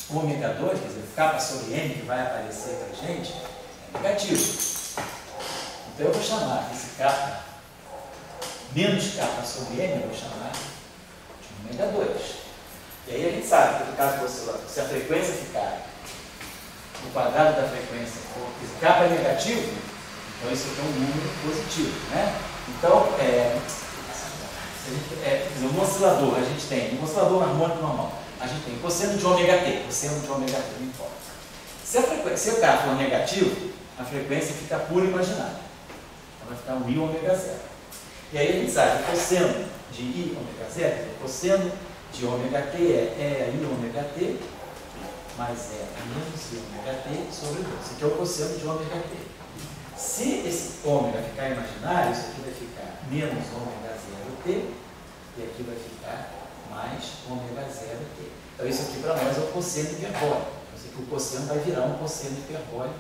o ômega 2, quer dizer, o kappa sobre N que vai aparecer para a gente, é negativo. Então, eu vou chamar esse kappa, menos kappa sobre N, eu vou chamar de ômega 2. E aí a gente sabe que no caso do oscilador, se a frequência ficar o quadrado da frequência for, se kappa é negativo, então isso aqui é um número positivo, né? Então, no oscilador, a gente tem, no oscilador harmônico normal, a gente tem cosseno de ômega t, não importa. Se o K for negativo, a frequência fica pura imaginária. Ela vai ficar um I ômega 0. E aí a gente sabe que cosseno de I ômega 0, o cosseno de ômega t é I ômega t, mais menos I ômega t sobre 2. Esse aqui é o cosseno de ômega t. Se esse ômega ficar imaginário, isso aqui vai ficar menos ômega 0t, e aqui vai ficar mais ômega 0t. Então isso aqui para nós é o cosseno hiperbólico. O cosseno vai virar um cosseno hiperbólico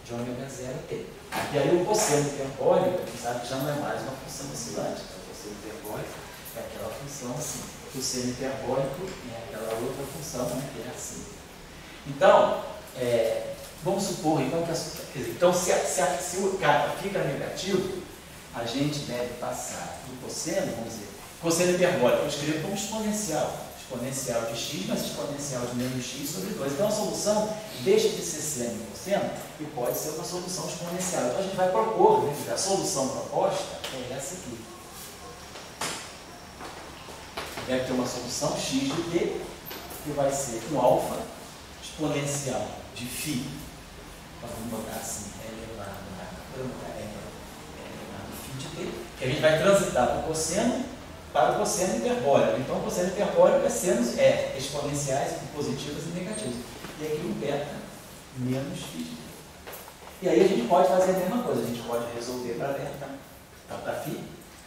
de ômega 0t. E aí o cosseno hiperbólico, a gente sabe que já não é mais uma função oscilante. Então, o cosseno hiperbólico é aquela função assim. O cosseno hiperbólico é aquela outra função, né, que é assim. Então, vamos supor então, se o kappa fica negativo, a gente deve passar do cosseno, vamos dizer, cosseno hiperbólico, eu escrevo como exponencial de x, mas exponencial de menos x sobre 2. Então a solução deixa de ser seno e cosseno e pode ser uma solução exponencial. Então a gente vai propor, né, a solução proposta é essa aqui. Deve ter uma solução x de t, que vai ser um alfa exponencial de φ, vamos botar assim, elevado a φ de t, que a gente vai transitar para o cosseno para o cosseno hiperbólico. Então, o cosseno hiperbólico é senos exponenciais positivos e negativos. E aqui um beta menos φ de t. E aí a gente pode fazer a mesma coisa. A gente pode resolver para beta, para φ,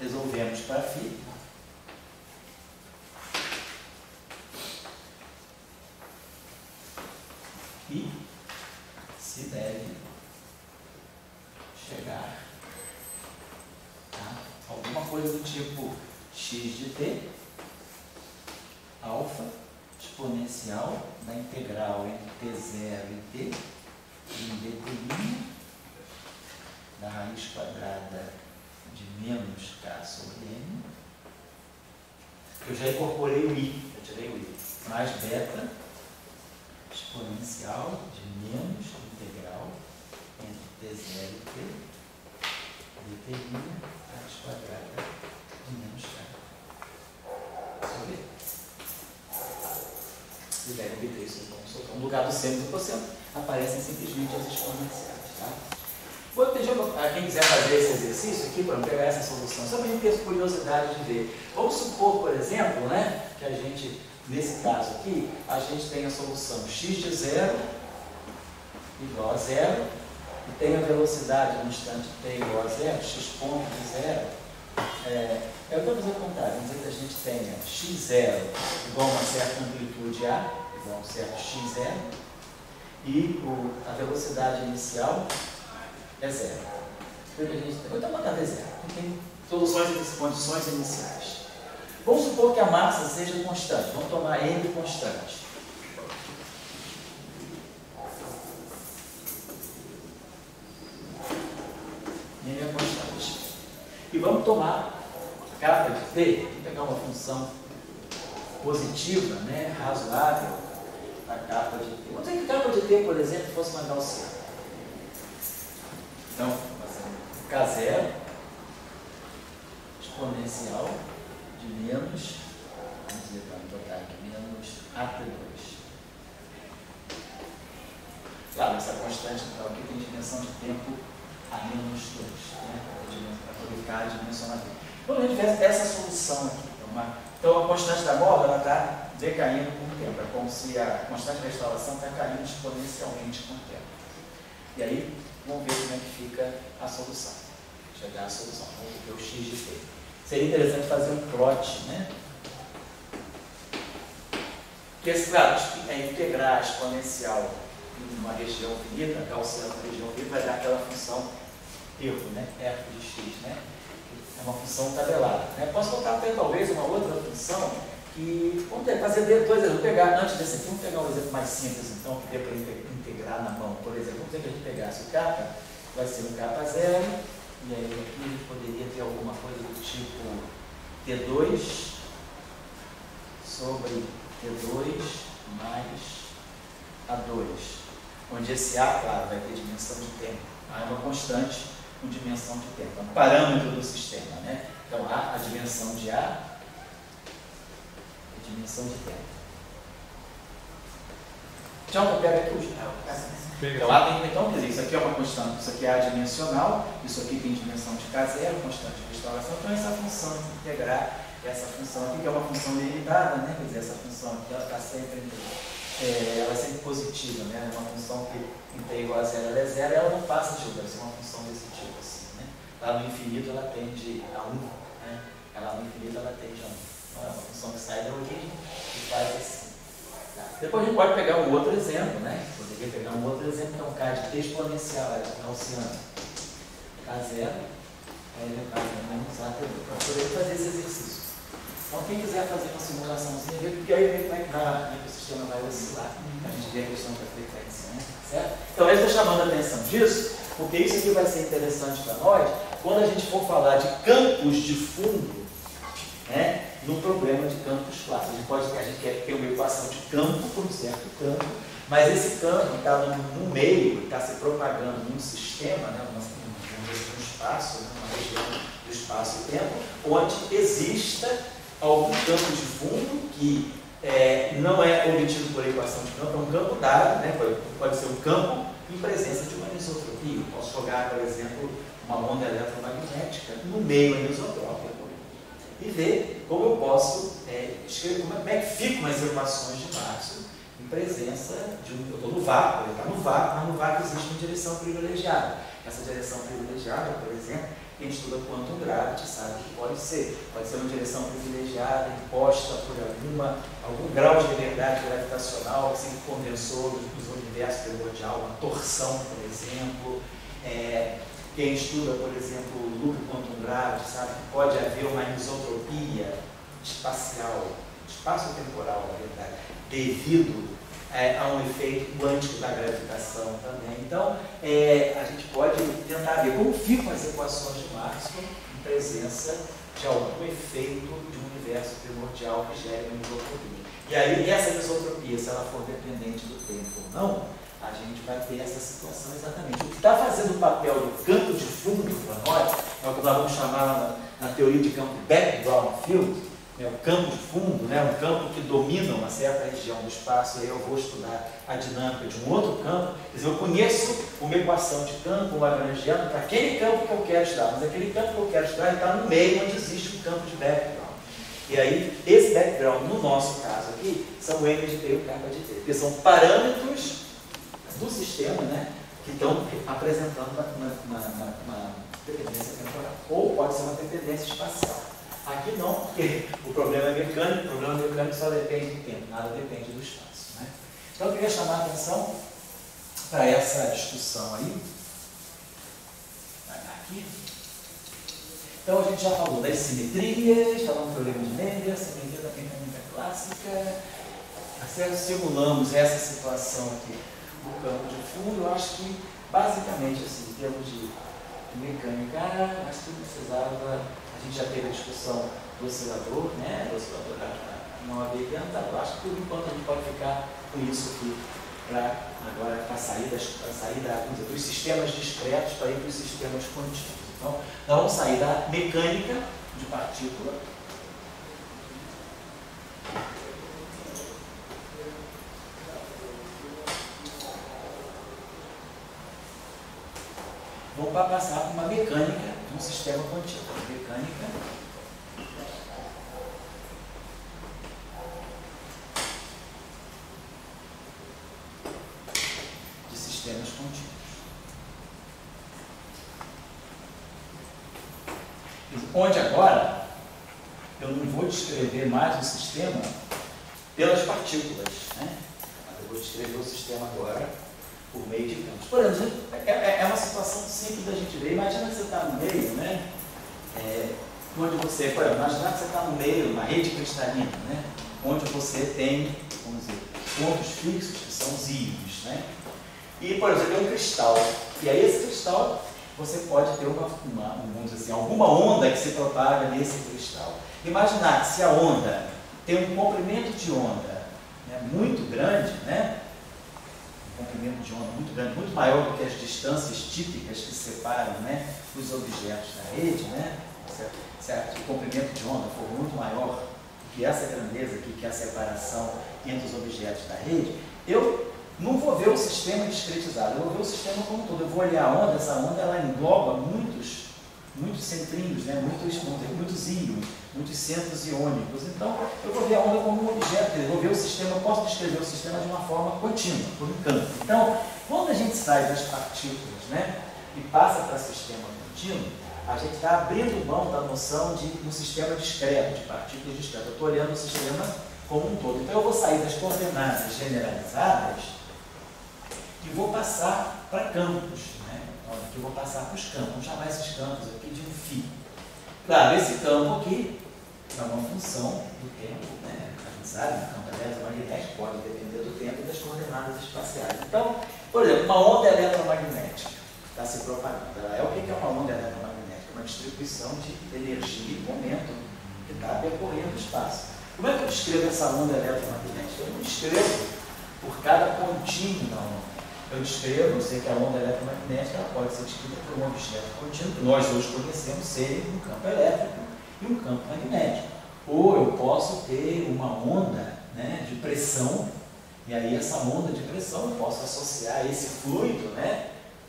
resolvemos para φ. E se deve chegar a alguma coisa do tipo x de t, alfa, exponencial da integral entre t0 e t, em dt' da raiz quadrada de menos k sobre n. Eu já incorporei o i, eu tirei o i, mais beta exponencial de menos integral entre t0 e t, dt' raiz quadrada de menos k sobre n. Se deve obter isso, no lugar do seno e do cosseno, aparecem simplesmente as exponenciais. Tá? Vou pedir a quem quiser fazer esse exercício aqui para pegar essa solução, só para a gente ter curiosidade de ver. Vamos supor, por exemplo, né, que a gente, nesse caso aqui, a gente tem a solução x de 0 igual a 0, e tem a velocidade no instante t igual a 0, x ponto de 0. Eu vou fazer o contrário, vamos dizer que a gente tenha x0 igual a uma certa amplitude A, igual a um certo x0, e a velocidade inicial é 0. Vou dar uma data zero. Tem soluções e condições iniciais. Vamos supor que a massa seja constante. Vamos tomar n constante. N é constante. E vamos tomar a capa de t, vamos pegar uma função positiva, né, razoável, a capa de t. Vamos dizer que a capa de t, por exemplo, fosse uma gaussiana. Então, K0 exponencial de menos, vamos dizer, vamos botar aqui, menos AT2. Claro, essa constante então, aqui tem dimensão de tempo a menos 2, né? Para colocar a dimensão na tempo. Quando a gente vê essa solução aqui, então a constante da mola ela está decaindo com o tempo, é como se a constante da instalação está caindo exponencialmente com o tempo. E aí, vamos ver como é que fica a solução. Chegar à solução. Vamos ver o x de t. Seria interessante fazer um plot, né? Porque, claro, integrar a exponencial em uma região finita, gaussiana na região finita, vai dar aquela função erro, né? F de x, né? É uma função tabelada. Né? Posso colocar até talvez uma outra função que, vamos fazer dois exemplos. Vou pegar, antes desse aqui, vamos pegar um exemplo mais simples, então, que dê para integrar na mão. Por exemplo, vamos dizer que a gente pegasse o k, vai ser um k0, e aí aqui a gente poderia ter alguma coisa do tipo t2 sobre t2 mais a2, onde esse a, claro, vai ter dimensão de tempo. A é uma constante com dimensão de tempo, é um parâmetro do sistema, né? Então, a dimensão de a é dimensão de tempo. Então, pega aqui o então, quer dizer, isso aqui é uma constante, isso aqui é adimensional, isso aqui tem dimensão de K0, constante de instalação. Então, essa função de integrar, essa função aqui, que é uma função limitada, né? Quer dizer, essa função aqui, ela está sempre, ela é sempre positiva, né? É uma função que em t igual a 0, ela é 0, ela não passa de 1, deve ser uma função desse tipo, assim, né? Lá no infinito, ela tende a 1, né? Lá no infinito, ela tende a 1. Então, é uma função que sai da origem e faz assim. Depois a gente pode pegar um outro exemplo, né? Poderia pegar um outro exemplo, que é um K de t exponencial, gaussiano. K0 é elevado a menos AT2, para poder fazer esse exercício. Então, quem quiser fazer uma simulaçãozinha, porque aí vê como é que o sistema vai oscilar. A gente vê a questão da frequência, né? Certo? Então, eu estou chamando a atenção disso, porque isso aqui vai ser interessante para nós quando a gente for falar de campos de fundo, né? No problema de campos clássicos. A gente quer ter uma equação de campo por um certo campo, mas esse campo está no meio, está se propagando num sistema, né, num espaço, né, uma região do espaço-tempo, onde exista algum campo de fundo que não é obtido por equação de campo, é um campo dado, né, pode ser um campo em presença de uma anisotropia. Eu posso jogar, por exemplo, uma onda eletromagnética no meio anisotrópico e ver como eu posso escrever, como é que ficam as equações de Maxwell em presença de um. Eu estou no vácuo, ele está no vácuo, mas no vácuo existe uma direção privilegiada. Essa direção privilegiada, por exemplo, quem estuda quantum gravity sabe que pode ser uma direção privilegiada imposta por algum grau de liberdade gravitacional que se condensou dos universos primordial, uma torção, por exemplo. Quem estuda, por exemplo, o loop quantum gravity sabe que pode haver uma anisotropia espacial espaço-temporal, na verdade, devido a um efeito quântico da gravitação também. Então, a gente pode tentar ver como ficam as equações de Maxwell em presença de algum efeito de um universo primordial que gere uma isotropia. E aí, essa isotropia, se ela for dependente do tempo ou não, a gente vai ter essa situação exatamente. O que está fazendo o papel do campo de fundo para nós, é o que nós vamos chamar na teoria de campo background field, o campo de fundo, um campo que domina uma certa região do espaço, e aí eu vou estudar a dinâmica de um outro campo. Quer dizer, eu conheço uma equação de campo lagrangiano para aquele campo que eu quero estudar, mas aquele campo que eu quero estudar está no meio onde existe um campo de background. E aí, esse background, no nosso caso aqui, são o M de T e o kappa de T, porque são parâmetros do sistema, que estão apresentando uma dependência temporal. Ou pode ser uma dependência espacial. Aqui não, porque o problema é mecânico, o problema mecânico só depende do tempo, nada depende do espaço. Então eu queria chamar a atenção para essa discussão aí. Vai dar aqui. Então a gente já falou das simetrias, falamos do teorema de Mendel, simetria da mecânica clássica. Simulamos essa situação aqui no campo de fundo. Eu acho que basicamente, assim, em termos de mecânica, acho que precisava. A gente já teve a discussão do oscilador, do oscilador não abeliano. Eu acho que por enquanto a gente pode ficar com isso aqui para sair dos sistemas discretos para ir para os sistemas contínuos. Então, nós vamos sair da mecânica de partícula. Vamos passar por uma mecânica de um sistema contínuo. Mecânica de sistemas contínuos. Onde agora eu não vou descrever mais o sistema pelas partículas, mas eu vou descrever o sistema agora por meio de campos. Por exemplo, é uma situação simples da gente ver. Imagina que você está no meio, onde você, por exemplo, imagina que você está no meio, uma rede cristalina, onde você tem, vamos dizer, pontos fixos, que são os íons, E, por exemplo, tem um cristal. E aí esse cristal, você pode ter vamos dizer assim, alguma onda que se propaga nesse cristal. Imaginar que se a onda tem um comprimento de onda muito grande, um comprimento de onda muito grande, muito maior do que as distâncias típicas que separam os objetos da rede, se o comprimento de onda for muito maior do que essa grandeza aqui, que é a separação entre os objetos da rede, eu não vou ver o sistema discretizado, eu vou ver o sistema como um todo. Eu vou olhar a onda, essa onda ela engloba muitos centrinhos, muitos íons, muitos centros iônicos. Então, eu vou ver a onda como um objeto, eu vou ver o sistema, eu posso descrever o sistema de uma forma contínua, por um campo. Então, quando a gente sai das partículas e passa para o sistema contínuo, a gente está abrindo mão da noção de um sistema discreto, de partículas discretas. Eu estou olhando o sistema como um todo. Então, eu vou sair das coordenadas generalizadas e vou passar para campos. Aqui eu vou passar para os campos, vamos chamar esses campos aqui de um φ. Claro, esse campo aqui é uma função do tempo, a gente sabe, o campo eletromagnético pode depender do tempo e das coordenadas espaciais. Então, por exemplo, uma onda eletromagnética está se propagando. O que é uma onda eletromagnética? Uma distribuição de energia e momento que está percorrendo o espaço. Como é que eu descrevo essa onda eletromagnética? Eu não descrevo por cada pontinho da onda. Eu descrevo, eu sei que a onda eletromagnética ela pode ser descrita por um objeto contínuo, que nós hoje conhecemos ser um campo elétrico e um campo magnético. Ou eu posso ter uma onda de pressão, e aí essa onda de pressão eu posso associar a esse fluido,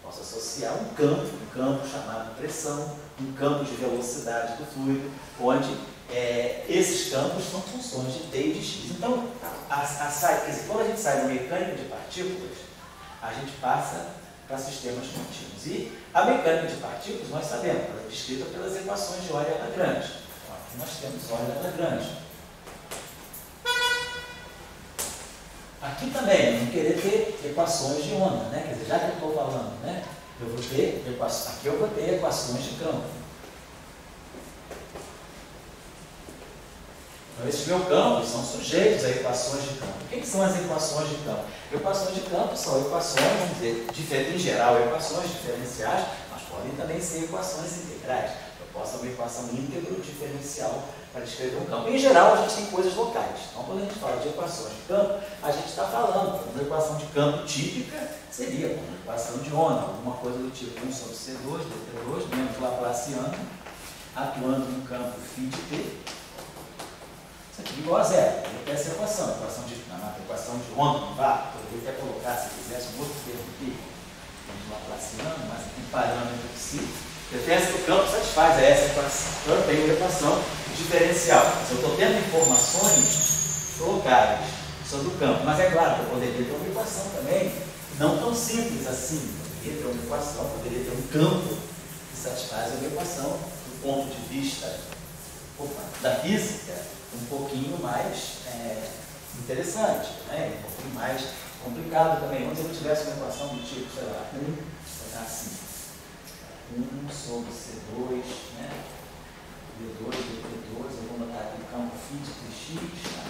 posso associar um campo chamado pressão, um campo de velocidade do fluido, onde esses campos são funções de T e de X. Então, quer dizer, quando a gente sai da mecânica de partículas, a gente passa para sistemas contínuos. E a mecânica de partículas, nós sabemos, ela é descrita pelas equações de Euler-Lagrange. Então, aqui nós temos Euler-Lagrange. Aqui também, eu não querer ter equações de onda, quer dizer, já que eu estou falando, eu vou ter equações, aqui eu vou ter equações de campo. Então, esses meus campos são sujeitos a equações de campo. O que são as equações de campo? Equações de campo são equações, vamos dizer, em geral, equações diferenciais, mas podem também ser equações integrais. Eu posso ter uma equação íntegro diferencial para descrever um campo. Em geral, a gente tem coisas locais. Então, quando a gente fala de equações de campo, a gente está falando de uma equação de campo típica, seria uma equação de onda, alguma coisa do tipo 1 sobre C2, dt2, menos Laplaciano, atuando no campo φ de t. Isso aqui é igual a zero. Eu essa equação de onda, não vá. Poderia até colocar, se quisesse, um outro termo aqui, de Laplaciano, mas aqui parâmetro psi. Eu tenho esse campo satisfaz essa equação. Então eu tenho uma equação diferencial. Se eu estou tendo informações locais sobre o campo, mas é claro que eu poderia ter uma equação também não tão simples assim. Eu poderia ter uma equação, poderia ter um campo que satisfaz uma equação do ponto de vista da física um pouquinho mais interessante, né? Um pouquinho mais complicado também. Vamos dizer que eu tivesse uma equação do tipo, sei lá, assim, 1 sobre C2, né? D2, dt2, eu vou botar aqui o campo φ de tx, tá?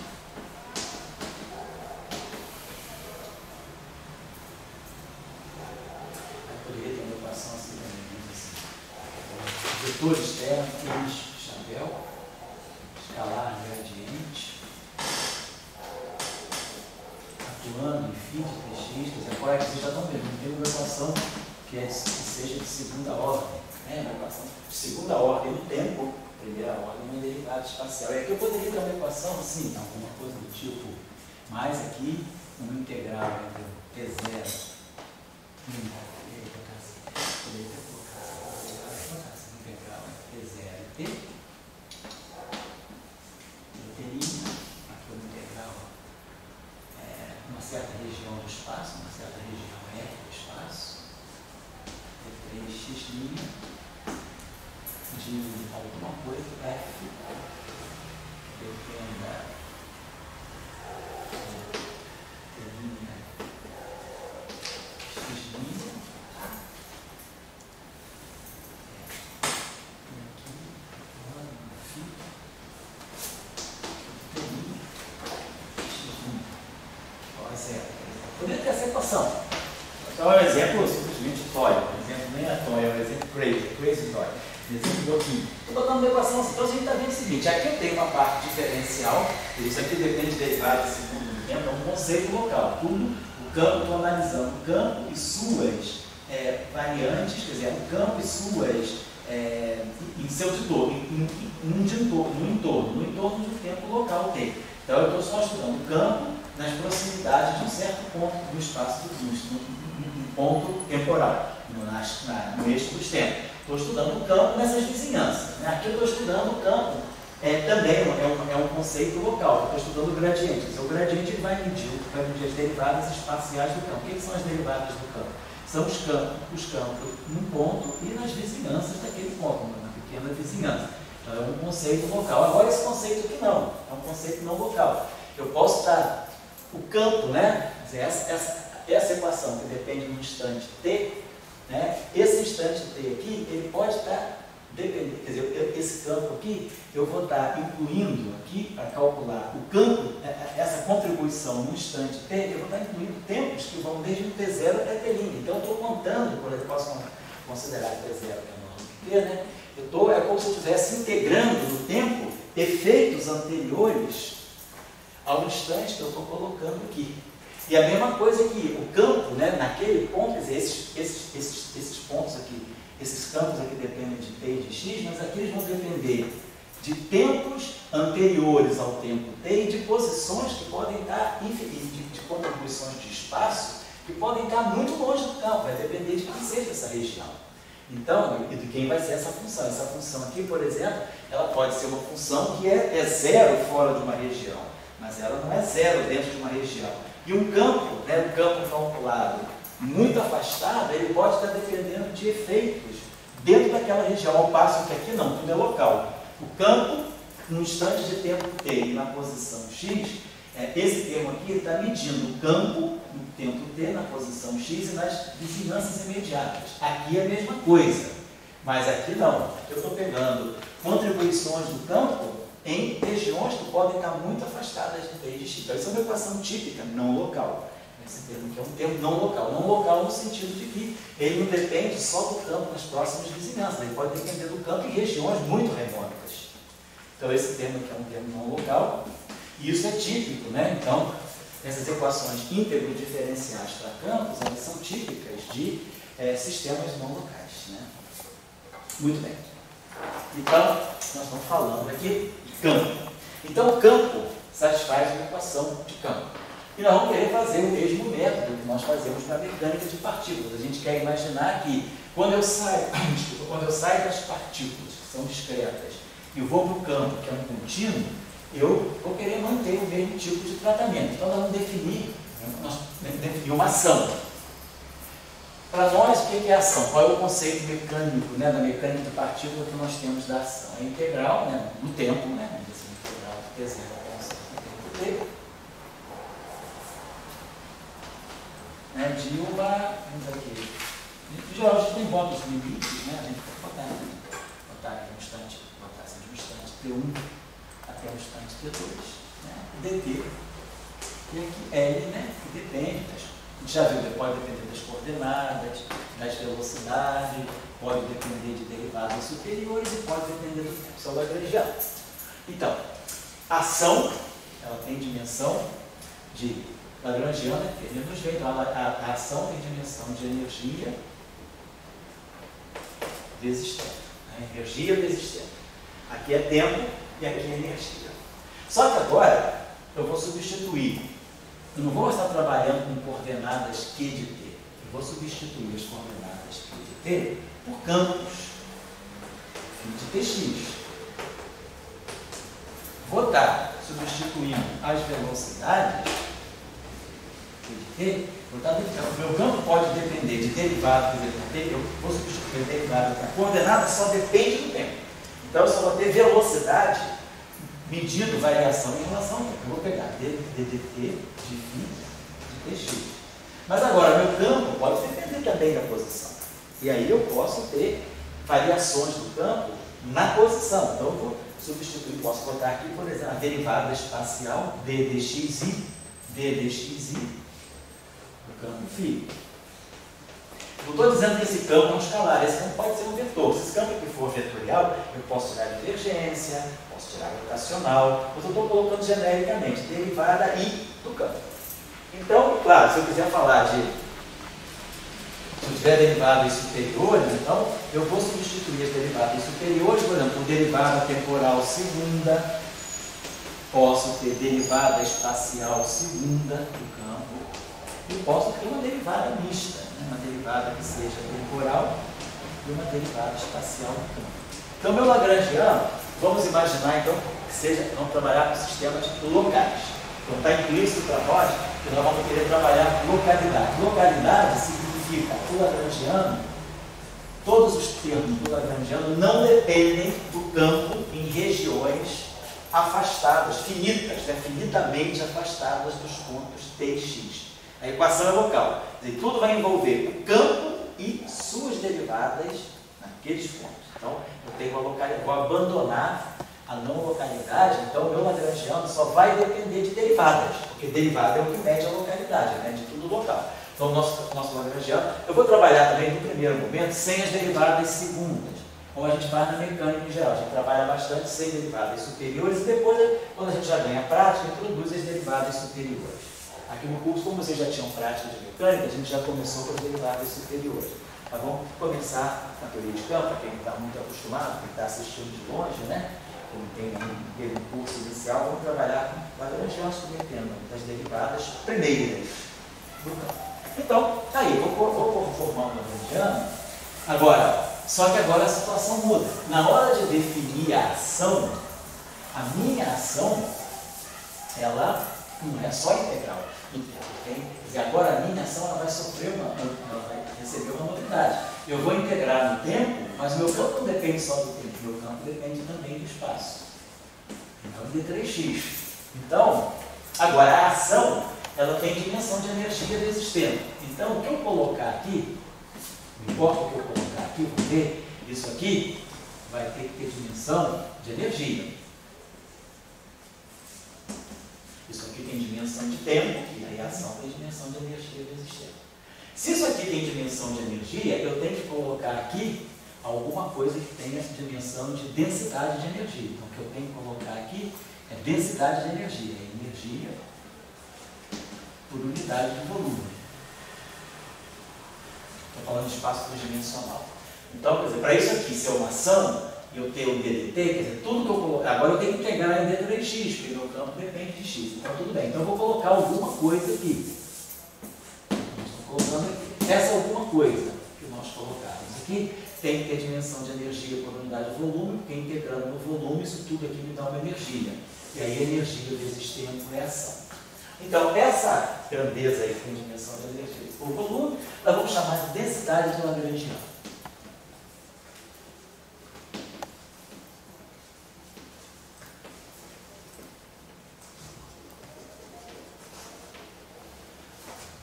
Aí poderia ter uma equação assim também, assim. Vetor externo, x, chapéu, escalar gradiente, atuando em φ de tx, quer dizer, agora vocês já estão vendo, não tem uma equação que seja de segunda ordem, né? Uma equação de segunda ordem no tempo, primeira ordem uma derivada espacial. E aqui eu poderia ter uma equação assim, alguma coisa do tipo, mais aqui uma integral entre T0 e poderia ter colocado essa integral entre T0 e T, aqui uma integral uma certa região do espaço, uma certa região F do espaço, 3x' de alguma coisa F dependa de linha x', e aqui φ igual a zero. Poderia ter essa equação. Então é um exemplo simplesmente toy, um exemplo nem é toy, é um exemplo crazy toy. Um exemplo pouquinho. Estou botando uma equação assim, então a gente está vendo o seguinte, aqui eu tenho uma parte diferencial, isso aqui depende de derivada de segundo tempo, é um conceito local, tudo, o campo, estou analisando o campo e suas variantes, quer dizer, o campo e suas, em seu entorno, no entorno de um tempo local tem. Então eu estou só estudando o campo nas proximidades de um certo ponto do espaço do custo, um ponto temporal, no eixo dos tempos. Estou estudando o campo nessas vizinhanças. Né? Aqui eu estou estudando o campo, também é um conceito local, estou estudando o gradiente. O gradiente vai medir as derivadas espaciais do campo. O que são as derivadas do campo? São os campos num ponto e nas vizinhanças daquele ponto, numa pequena vizinhança. Então é um conceito local. Agora esse conceito aqui não, é um conceito não local. Eu posso estar o campo, né? Essa equação que depende de um instante t, né? Esse instante t aqui, ele pode estar dependendo, quer dizer, esse campo aqui, eu vou estar incluindo aqui, para calcular o campo, essa contribuição no instante t, eu vou estar incluindo tempos que vão desde o t0 até t'. Então eu estou contando, por exemplo, posso considerar t0 que é menor do que t, né? É como se eu estivesse integrando no tempo efeitos anteriores ao instante que eu estou colocando aqui. E a mesma coisa aqui, o campo, né, naquele ponto, quer dizer, esses pontos aqui, esses campos aqui dependem de t e de x, mas aqui eles vão depender de tempos anteriores ao tempo t e de posições que podem estar, de contribuições de espaço, que podem estar muito longe do campo, vai depender de quem seja essa região. Então, e de quem vai ser essa função. Essa função aqui, por exemplo, ela pode ser uma função que é zero fora de uma região, mas ela não é zero dentro de uma região. E um campo, né, um campo calculado muito afastado, ele pode estar dependendo de efeitos dentro daquela região, ao passo que aqui não, tudo é local. O campo, no instante de tempo t e na posição x, esse termo aqui está medindo o campo no tempo t, na posição x e nas vizinhanças imediatas. Aqui é a mesma coisa, mas aqui não. Aqui eu estou pegando contribuições do campo em regiões que podem estar muito afastadas de T e de X. Então, isso é uma equação típica não local. Esse termo que é um termo não local. Não local no sentido de que ele não depende só do campo nas próximas vizinhanças, ele pode depender do campo em regiões muito remotas. Então, esse termo aqui é um termo não local, e isso é típico, né? Então, essas equações íntegro diferenciais para campos, elas são típicas de sistemas não locais, né? Muito bem. Então, nós estamos falando aqui de campo. Então, o campo satisfaz uma equação de campo. E nós vamos querer fazer o mesmo método que nós fazemos para a mecânica de partículas. A gente quer imaginar que quando eu saio das partículas, que são discretas, e vou para o campo, que é um contínuo, eu vou querer manter o mesmo tipo de tratamento. Então, nós vamos definir uma ação. Para nós, o que é ação? Qual é o conceito mecânico, né, da mecânica de partícula que nós temos da ação? É integral, né, no tempo, né, integral de T0 ao tempo T, né, de uma, vamos aqui, em geral a gente tem bônus limites, né, a gente pode botar aqui um instante, botar assim de um instante T1 até um instante T2, né, dt, e aqui L, né, que depende das, já viu, pode depender das coordenadas, das velocidades, pode depender de derivadas superiores e pode depender do tempo, isso é o lagrangiano. Então, a ação, ela tem dimensão de lagrangiana, é menos V, então a ação tem dimensão de energia vezes tempo. Né? Energia vezes tempo. Aqui é tempo e aqui é energia. Só que agora eu vou substituir. Eu não vou estar trabalhando com coordenadas Q de T. Eu vou substituir as coordenadas Q de T por campos de Tx. Vou estar substituindo as velocidades o meu campo pode depender de derivado, eu vou substituir derivado, a coordenada só depende do tempo. Então eu só vou ter velocidade medindo variação em relação ao tempo. Eu vou pegar ddt de v de tx. Mas agora, meu campo pode depender também da posição. E aí eu posso ter variações do campo na posição. Então eu vou substituir, posso botar aqui, por exemplo, a derivada espacial d dxi, do campo φ. Não estou dizendo que esse campo é um escalar, esse campo pode ser um vetor. Se esse campo aqui for vetorial, eu posso tirar divergência, posso tirar rotacional, mas eu estou colocando genericamente derivada I do campo. Então, claro, se eu quiser falar se eu tiver derivadas superiores, então eu vou substituir as derivadas superiores, por exemplo, por derivada temporal segunda, posso ter derivada espacial segunda do campo, e posso ter uma derivada mista, né? Uma derivada que seja temporal e uma derivada espacial do campo. Então, meu lagrangiano, vamos imaginar então que seja, vamos trabalhar com sistemas locais. Então, está implícito para nós que nós vamos querer trabalhar com localidade. Localidade significa que o lagrangiano, todos os termos do lagrangiano não dependem do campo em regiões afastadas, finitas, né? Finitamente afastadas dos pontos T e X. A equação é local. Quer dizer, tudo vai envolver o campo e suas derivadas naqueles pontos. Então, eu tenho uma localidade, vou abandonar a não localidade, então o meu lagrangiano só vai depender de derivadas, porque derivada é o que mede a localidade, né, de tudo local. Então, o nosso lagrangiano, eu vou trabalhar também no primeiro momento sem as derivadas segundas, como a gente faz na mecânica em geral. A gente trabalha bastante sem derivadas superiores e depois, quando a gente já ganha prática, introduz as derivadas superiores. Aqui no curso, como vocês já tinham prática de mecânica, a gente já começou com as derivadas superiores. Mas vamos começar na teoria de campo, para quem não está muito acostumado, quem está assistindo de longe, né? Quem tem um curso inicial, vamos trabalhar com lagrangianos submetendo das derivadas primeiras do campo. Então, tá aí, vou formar um lagrangiano. Agora, só que agora a situação muda. Na hora de definir a ação, a minha ação, ela não é só integral. Quer dizer, agora a minha ação ela vai receber uma novidade. Eu vou integrar no tempo, mas o meu campo não depende só do tempo, o meu campo depende também do espaço. Então, de 3x. Então, agora a ação, ela tem dimensão de energia vezes tempo. Então, o que eu colocar aqui, não importa o que eu colocar aqui, vou ver, isso aqui vai ter que ter dimensão de energia. Isso aqui tem dimensão de tempo e a reação tem dimensão de energia vezes tempo. Se isso aqui tem dimensão de energia, eu tenho que colocar aqui alguma coisa que tenha dimensão de densidade de energia. Então, o que eu tenho que colocar aqui é densidade de energia. É energia por unidade de volume. Estou falando de espaço tridimensional. Então, quer dizer, para isso aqui ser uma ação, eu tenho o DDT, quer dizer, tudo que eu colocar. Agora eu tenho que integrar em D3x, porque o meu campo depende de x. Então, tudo bem. Então, eu vou colocar alguma coisa aqui. Estou colocando aqui. Essa alguma coisa que nós colocamos aqui tem que ter dimensão de energia por unidade de volume, porque integrando no volume, isso tudo aqui me dá uma energia. E aí, energia vezes tempo é ação. Então, essa grandeza aí que tem dimensão de energia por volume, nós vamos chamar de densidade de Lagrangiano.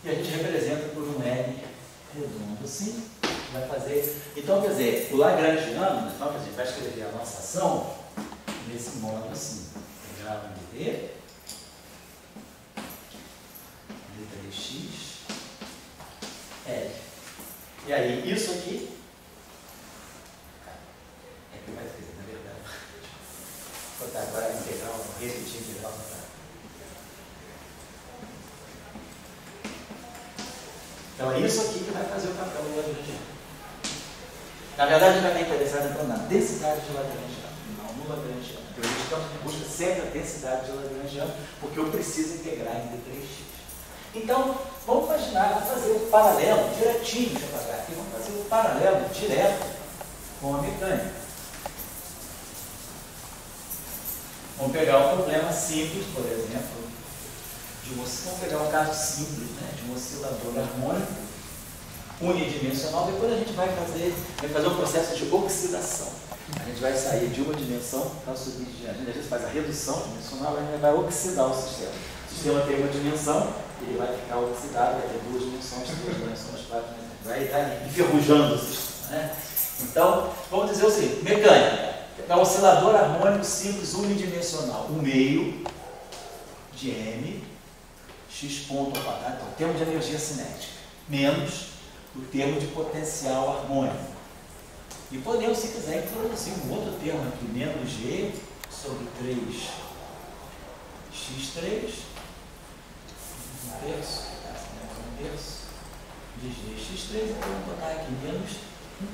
E a gente representa por um L redondo assim, vai fazer. Então, quer dizer, o Lagrangiano, então, a gente vai escrever a nossa ação nesse modo assim: integral em D, D3x, L. E aí, isso aqui é que vai escrever, na verdade. Vou botar agora a integral, repetir a integral. Então é isso aqui que vai fazer o papel do Lagrangiano. Na verdade, a gente vai estar interessado então na densidade de Lagrangiano, não no Lagrangiano. Então, a gente busca sempre a densidade de Lagrangiano, porque eu preciso integrar em D3x. Então, vamos imaginar, vamos fazer o paralelo direitinho, deixa eu apagar aqui, vamos fazer o paralelo direto com a mecânica. Vamos pegar um problema simples, por exemplo. Vamos pegar um caso simples, né, de um oscilador harmônico unidimensional. Depois a gente vai fazer um processo de oxidação. A gente vai sair de uma dimensão para subir de diante. A gente faz a redução dimensional, a gente vai oxidar o sistema. O sistema tem uma dimensão, ele vai ficar oxidado, vai ter duas dimensões, três dimensões, quatro dimensões. Vai estar enferrujando o sistema. Né? Então, vamos dizer o seguinte: mecânica. É um oscilador harmônico simples unidimensional. O meio de M x ponto ao quadrado, então, o termo de energia cinética, menos o termo de potencial harmônico. E podemos, se quiser, introduzir um outro termo aqui, menos G sobre 3x3, 1/3, de Gx3, então vamos botar aqui menos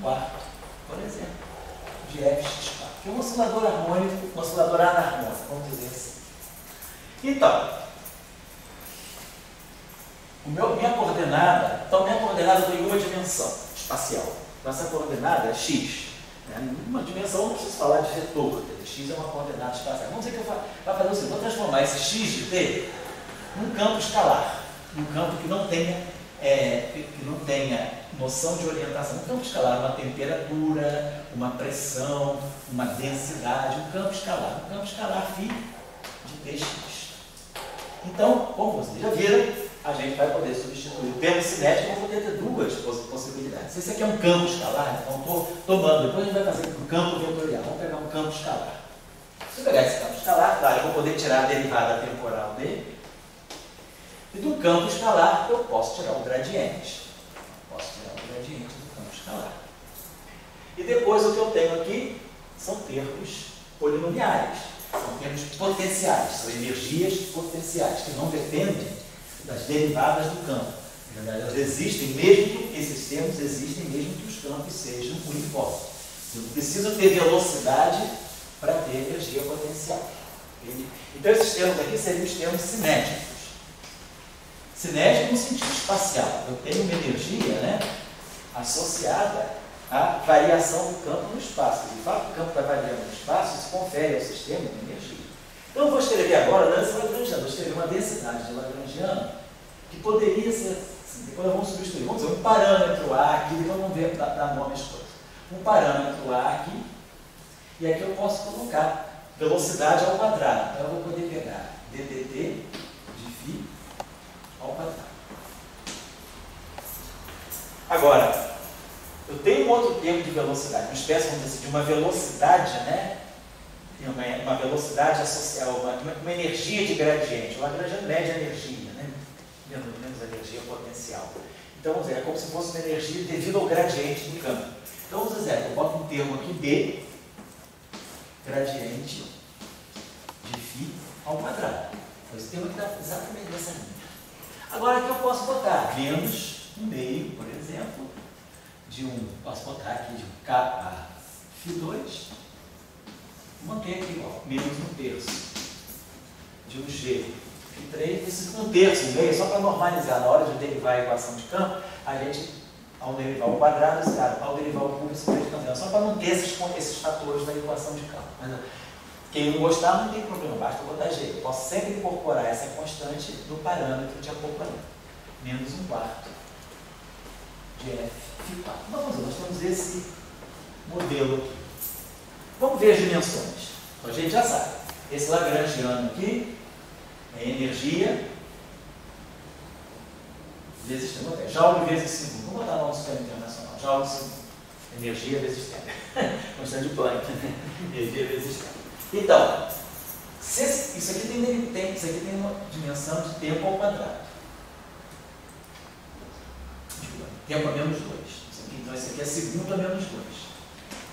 1/4, por exemplo, de fx4, que é um oscilador harmônico, um oscilador anarmônico, vamos dizer assim. Então, minha coordenada tem uma dimensão espacial. Então, essa coordenada é x. Né? Uma dimensão, não preciso falar de vetor, x é uma coordenada espacial. Vamos dizer que eu vou fazer o seguinte: vou transformar esse x de t num campo escalar, num campo que não tenha noção de orientação. Um campo escalar, uma temperatura, uma pressão, uma densidade, um campo escalar φ de tx. Então, como vocês já viram, a gente vai poder substituir o termo cinético, eu vou poder ter duas possibilidades. Se esse aqui é um campo escalar, então estou tomando, depois a gente vai fazer um campo vetorial. Vamos pegar um campo escalar. Se eu pegar esse campo escalar, claro, eu vou poder tirar a derivada temporal dele. E do campo escalar, eu posso tirar o gradiente. Do campo escalar. E depois o que eu tenho aqui são termos polinomiais. São termos potenciais, são energias potenciais, que não dependem das derivadas do campo. Na verdade, elas existem mesmo que esses termos existem mesmo que os campos sejam uniformes. Eu preciso ter velocidade para ter energia potencial. Então, esses termos aqui seriam os termos cinéticos. Cinético no sentido espacial. Eu tenho uma energia, né, associada à variação do campo no espaço. E o fato que o campo está variando no espaço, isso confere ao sistema uma energia. Então, eu vou escrever agora a densidade lagrangiana. Vou escrever uma densidade de Lagrangiano que poderia ser assim. Depois nós vamos substituir. Vamos dizer um parâmetro A aqui, depois vamos ver dar nome às coisas. Um parâmetro A aqui, e aqui eu posso colocar velocidade ao quadrado. Então, eu vou poder pegar ddt de φ ao quadrado. Agora, eu tenho um outro termo de velocidade, uma espécie, vamos dizer assim, de uma velocidade, né, uma velocidade associada, uma energia de gradiente, uma grande média energia, né? menos energia potencial. Então, vamos dizer, é como se fosse uma energia devido ao gradiente do campo. Então, vamos dizer, eu boto um termo aqui, B, gradiente de φ ao quadrado. Então, esse termo está exatamente nessa linha. Agora, aqui eu posso botar menos 1/2, por exemplo, posso botar aqui de K a φ2, manter aqui igual, menos 1/3 de um G φ3, esse 1/3, meio, só para normalizar, na hora de derivar a equação de campo, a gente, ao derivar o quadrado, ao derivar o cubo, esse perde campo, só para não ter esses fatores da equação de campo. Mas, quem não gostar, não tem problema, basta botar G. Eu posso sempre incorporar essa constante no parâmetro de acoplamento. Menos 1/4 de F φ4. Vamos ver, nós temos esse modelo aqui. Vamos ver as dimensões. Então, a gente já sabe. Esse lagrangiano aqui é energia vezes tempo. Joule vezes segundo. Vamos botar lá no sistema internacional. Joule segundo. Energia vezes tempo. Constante de Planck. Energia vezes tempo. Então, isso aqui tem uma dimensão de tempo ao quadrado. Tempo a menos 2. Então, esse aqui é segundo a menos 2.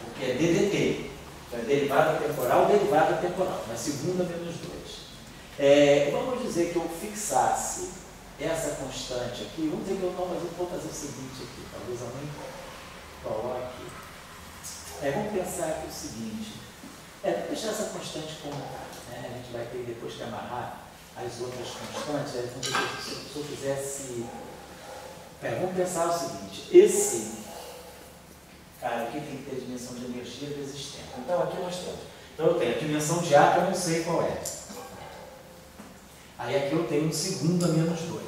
Porque é DDT. Então, é derivada temporal, mas segundo a menos 2. Vamos dizer que eu fixasse essa constante aqui. Vamos dizer que eu vou fazer o seguinte aqui. Talvez a mãe coloque. Vamos pensar aqui o seguinte. Vamos deixar essa constante como está. Né? A gente vai ter depois que amarrar as outras constantes. Se eu fizesse. Vamos pensar o seguinte. Esse cara aqui tem que ter a dimensão de energia vezes tempo. Então aqui nós temos. Então eu tenho a dimensão de A que eu não sei qual é. Aí aqui eu tenho um segundo a menos 2.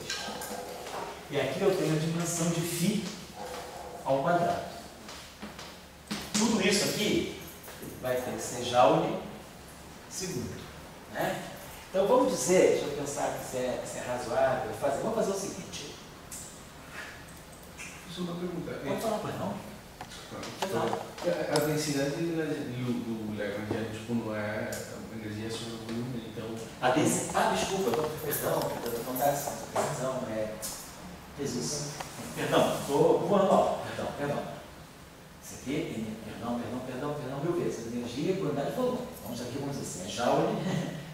E aqui eu tenho a dimensão de φ ao quadrado. Tudo isso aqui vai ter que ser Joule segundo. Né? Então vamos dizer, deixa eu pensar se é razoável, vamos fazer o seguinte. Só uma pergunta. Pode falar, pois não? A densidade do lagrangiano tipo, não é a energia sobre o volume, então... Desculpa, Jesus. Perdão, estou voando alto. Perdão. Isso aqui, perdão, mil vezes. Energia, quantidade de volume. Vamos dizer assim, é Joule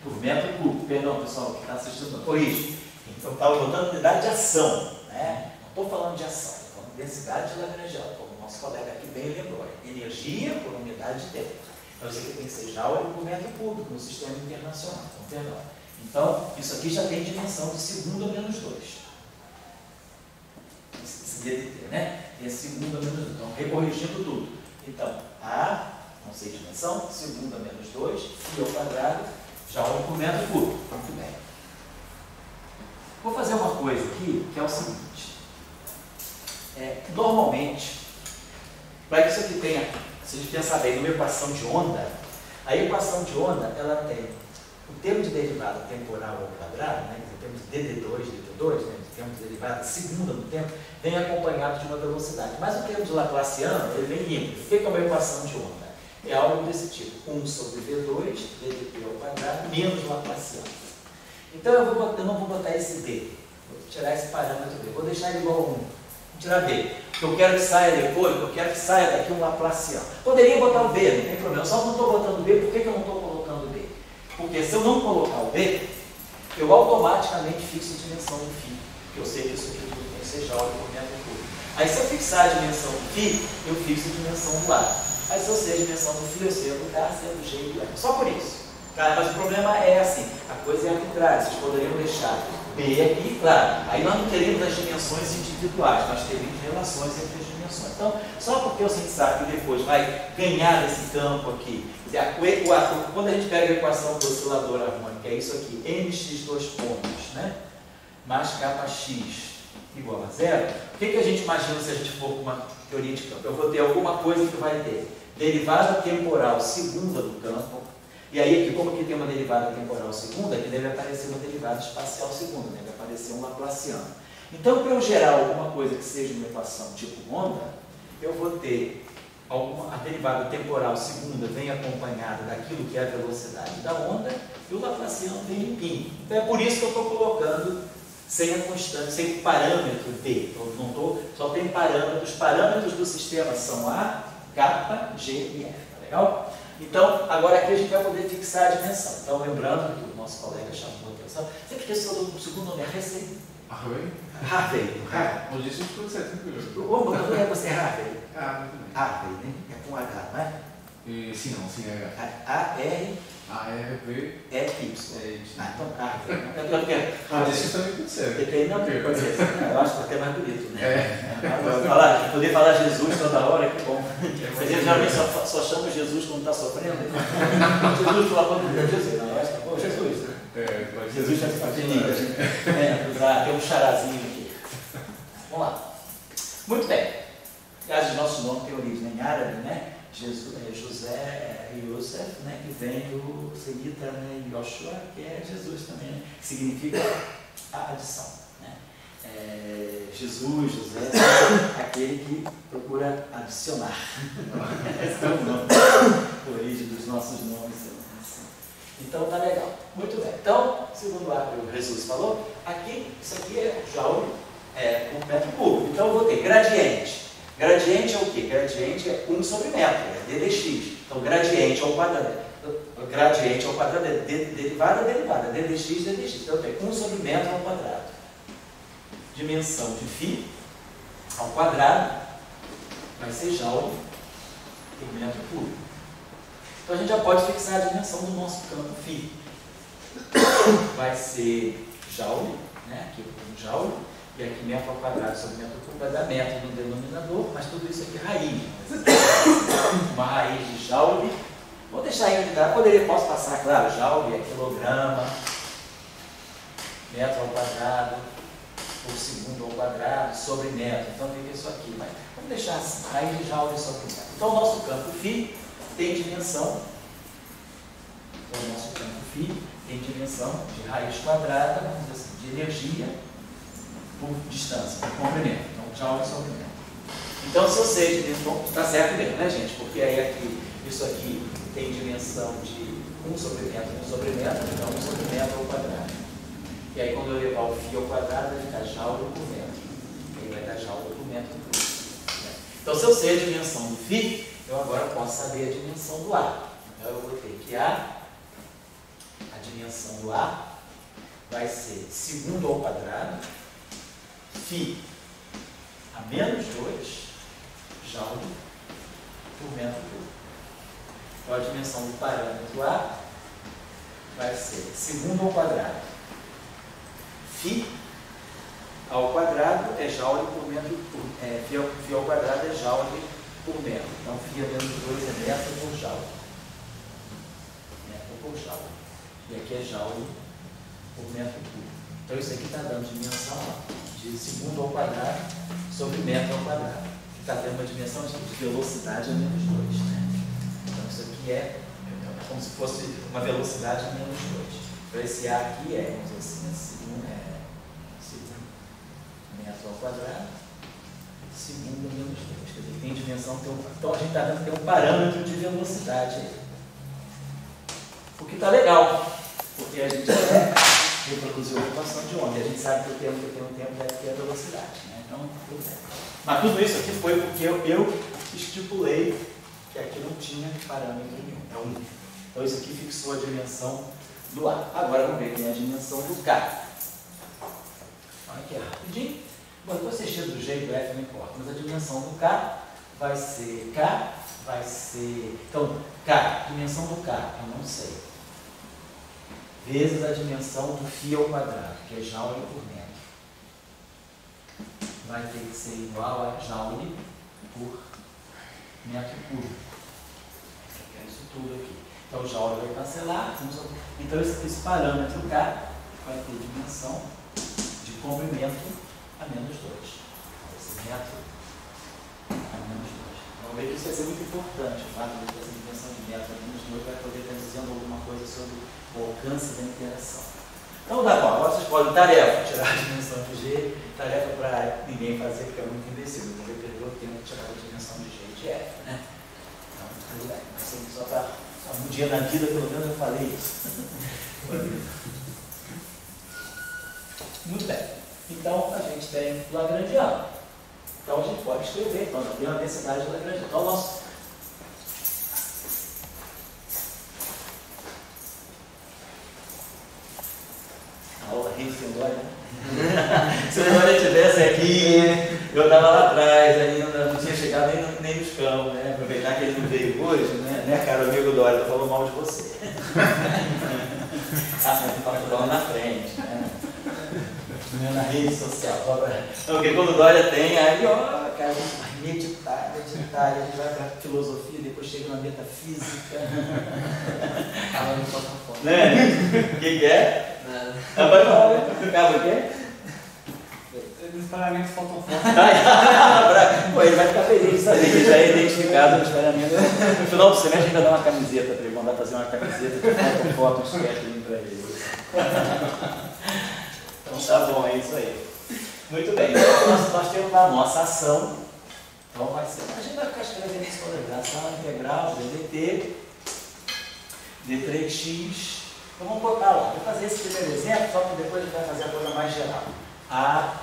por metro cúbico. Perdão, pessoal, que está assistindo, corrige. Então, estava botando unidade de ação. Né? Não estou falando de ação, estou falando de densidade de lagrangiano, como o nosso colega aqui bem lembrou. Energia por unidade de tempo. Então, isso aqui tem que ser Joule por metro cúbico no sistema internacional. Então, isso aqui já tem dimensão de segundo a menos 2. Esse DDT, né? Tem segundo a menos 2. Então, recorrigindo tudo. Então, A, não sei dimensão, segundo a menos 2, φ ao quadrado, Joule por metro cúbico. Muito bem. Vou fazer uma coisa aqui, que é o seguinte. Normalmente, para que isso aqui tenha, se a gente pensar bem numa equação de onda, a equação de onda, ela tem o termo de derivada temporal ao quadrado, né, em termos de dt2, né, em termos de derivada segunda no tempo, vem acompanhado de uma velocidade. Mas o termo de Laplaciano, ele vem ímpar. O que é uma equação de onda? É algo desse tipo, 1 sobre v2, dt ao quadrado, menos Laplaciano. Então eu não vou botar esse b, vou tirar esse parâmetro b, vou deixar ele igual a 1. Vou tirar b, porque eu quero que saia depois, eu quero que saia daqui um Laplaciano. Poderia botar o b, não tem problema, só que não estou botando b, por que eu não estou colocando b? Porque se eu não colocar o b, eu automaticamente fixo a dimensão do φ, porque eu sei que isso aqui tudo tem que ser Joule por metro cúbico. Aí se eu fixar a dimensão do φ, eu fixo a dimensão do A. Aí se eu sei a dimensão do φ, eu sei a do K, sei a do G e do M. Só por isso. Cara, mas o problema é assim, a coisa é arbitrária, vocês poderiam deixar B aqui, claro, aí nós não teríamos as dimensões individuais, nós teríamos relações entre as dimensões. Então, só porque a gente sabe que depois vai ganhar esse campo aqui, quando a gente pega a equação do oscilador harmônico, que é isso aqui, mx dois pontos, né, mais kx igual a zero, o que a gente imagina se a gente for com uma teoria de campo? Eu vou ter alguma coisa que vai ter derivada temporal segunda do campo. E aí, como aqui tem uma derivada temporal segunda, aqui deve aparecer uma derivada espacial segunda, deve aparecer um Laplaciano. Então, para eu gerar alguma coisa que seja uma equação tipo onda, eu vou ter a derivada temporal segunda vem acompanhada daquilo que é a velocidade da onda, e o Laplaciano vem limpinho. Então é por isso que eu estou colocando sem a constante, sem o parâmetro D. Eu não tô, só tem parâmetros. Os parâmetros do sistema são A, K, G e F. Tá legal? Então, agora aqui a gente vai poder fixar a dimensão. Então, lembrando que o nosso colega chamou a atenção, sempre esqueci o segundo nome, é Harvey. Harvey? Harvey. Hoje isso pode ser tranquilo. Como é você, Harvey? Muito bem. Harvey, né? É com H, não é? Sim, não, sim, é A-R... A-R-V... E-Y. Então Harvey. Mas isso também pode ser. Depende, não, pode ser. Eu acho que até mais bonito, né? É. Poder falar Jesus toda hora, que bom. Porque geralmente só chama Jesus quando está sofrendo. Jesus, pelo amor de Deus, Jesus. Não, eu acho que, pô, Jesus. Jesus já se faz tem um charazinho aqui. Vamos lá. Muito bem. Aliás, os nossos nomes têm origem em árabe, né? José e Yosef, né? Que vem do semita, né? Yoshua, que é Jesus também, né? Que significa a adição. Né? Jesus, José, aquele que procura adicionar. Esse é o nome, a origem dos nossos nomes. Então tá legal. Muito bem. Então, segundo o que Jesus falou, aqui, isso aqui é joule por metro cúbico. Então eu vou ter gradiente. Gradiente é o quê? Gradiente é 1 sobre metro, é ddx. Então gradiente ao quadrado. Gradiente ao quadrado é derivada, ddx, ddx. Então eu tenho 1 sobre metro ao quadrado. Dimensão de φ ao quadrado vai ser joule por metro cúbico. Então a gente já pode fixar a dimensão do nosso campo φ. Vai ser joule, né? Aqui um joule, e aqui metro ao quadrado sobre metro cúbico vai dar metro no denominador, mas tudo isso aqui é raiz. Uma raiz de joule. Vou deixar em unidade, posso passar, claro, joule é quilograma, metro ao quadrado, por segundo ao quadrado, sobre metro. Então fica isso aqui, mas vamos deixar assim, raiz de joule sobre metro. Então o nosso campo φ tem dimensão, tem dimensão de raiz quadrada, vamos dizer assim, de energia por distância, por comprimento. Então, joule sobre metro. Então, se eu sei de dimensão, está certo mesmo, né, gente? Porque aí aqui, isso aqui tem dimensão de 1 sobre metro, então 1 sobre metro ao quadrado. E aí, quando eu levar o φ ao quadrado, vai ficar joule por metro. E aí vai dar joule por metro cúbico. Então, se eu sei a dimensão do φ, eu agora posso saber a dimensão do A. Então eu vou ter que a dimensão do A vai ser segundo ao quadrado, φ a menos 2 joule por metro cúbico. Então a dimensão do parâmetro A vai ser segundo ao quadrado, φ ao quadrado é joule por metro cúbico. Φ ao quadrado é joule por metro. Então, φ a menos 2 é metro por joule. Metro por joule. E aqui é joule por metro cúbico. Então, isso aqui está dando dimensão de segundo ao quadrado sobre metro ao quadrado. Está tendo uma dimensão de velocidade a menos 2. Né? Então, isso aqui é como se fosse uma velocidade a menos 2. Então, esse A aqui é, vamos dizer assim, segundo metro ao quadrado, segundo a menos 2. Quer dizer, tem dimensão, então a gente está vendo que tem um parâmetro de velocidade aí. O que está legal, porque a gente reproduziu a equação de onda, e a gente sabe que o tempo que tem um tempo deve ter a velocidade. Né? Então, tudo bem. Mas tudo isso aqui foi porque eu estipulei que aqui não tinha parâmetro nenhum. Então isso aqui fixou a dimensão do A. Agora vamos ver quem é a dimensão do K. Olha aqui rapidinho. Bom, depois você chega do jeito, F não importa, mas a dimensão do K vai ser então, K, dimensão do K, eu não sei, vezes a dimensão do φ ao quadrado, que é joule por metro. Vai ter que ser igual a joule por metro cúbico. É isso tudo aqui. Então, o joule vai cancelar. Então, esse parâmetro K vai ter dimensão de comprimento a menos 2. Esse metro a menos 2. Vamos ver que isso vai ser muito importante. O fato de ter essa dimensão de metro a menos 2 vai poder estar dizendo alguma coisa sobre o alcance da interação. Então, tá bom. Agora vocês podem tarefa, tirar a dimensão de G, tarefa para ninguém fazer, porque é muito imbecil. Ninguém perdeu o tempo de tirar a dimensão de G e de F, né? Tudo bem, assim, só para um dia na vida, pelo menos eu falei isso. Muito bem. Então, a gente tem lagrangiano. Então, a gente pode escrever. Então, tem uma densidade de lagrangiano. Então, nosso... A aula rende sem Dória, né? Se o Dória estivesse aqui, eu estava lá atrás, ainda não tinha chegado nem nos campos, né? Aproveitar que ele não veio hoje, né, caro amigo Dória, eu falou mal de você. Falando na frente, né? Na rede social. Porque quando o Dória tem, aí, ó, cara, a gente vai meditar, a gente vai para a filosofia, depois chega na metafísica. Acaba no plataforma. Né? O que é? Nada. Acaba o quê? Os pagamentos faltam forte. Pô, ele vai ficar feliz de saber que já é identificado nos pagamentos. No final do semestre a gente vai dar uma camiseta para ele, mandar fazer uma camiseta de foto, um sketch para ele. Então tá bom, é isso aí. Muito bem, então nós temos a nossa ação. Então vai ser, a gente vai ficar escrevendo isso toda a ação integral, DDT, D3x. Então vamos botar lá, vou fazer esse primeiro exemplo, só que depois a gente vai fazer a coisa mais geral. A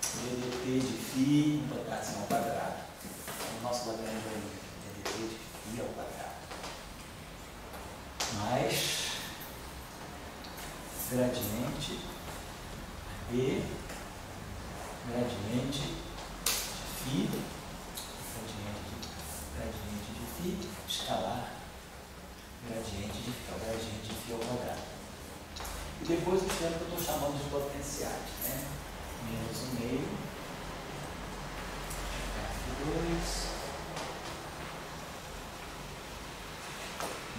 DDT de φ, vou botar assim ao quadrado. Então, o nosso Lagrange é DDT de φ ao quadrado. Mais gradiente B, gradiente de φ, gradiente de φ, escalar, gradiente de φ, gradiente de φ ao quadrado. E depois o termo que eu estou chamando de potenciais, né? Menos 1/2, F2,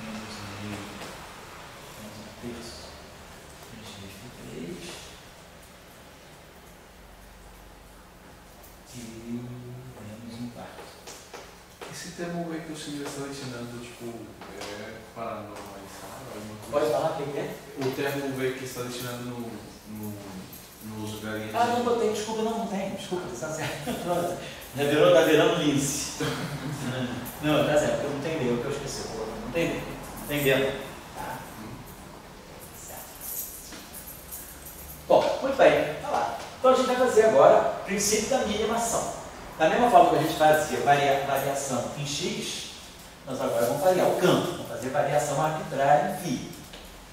menos 1/2, menos 1/3, F3, e menos 1/4. Esse termo aí que você está ensinando, tipo, paranormalizar? Pode falar o que é? O termo V que está destinando nos galinhas. Ah, não botei, desculpa, não tem, desculpa, está certo. Tá virando lince. Não, tá certo, eu não entendi, o que eu esqueci, não entendi, entendendo. Tá. Certo. Bom, muito bem, tá lá. Então a gente vai fazer agora o princípio da minimação. Da mesma forma que a gente fazia variação em x, nós agora vamos variar o campo, vamos fazer variação arbitrária em φ.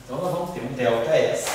Então nós vamos ter um ΔS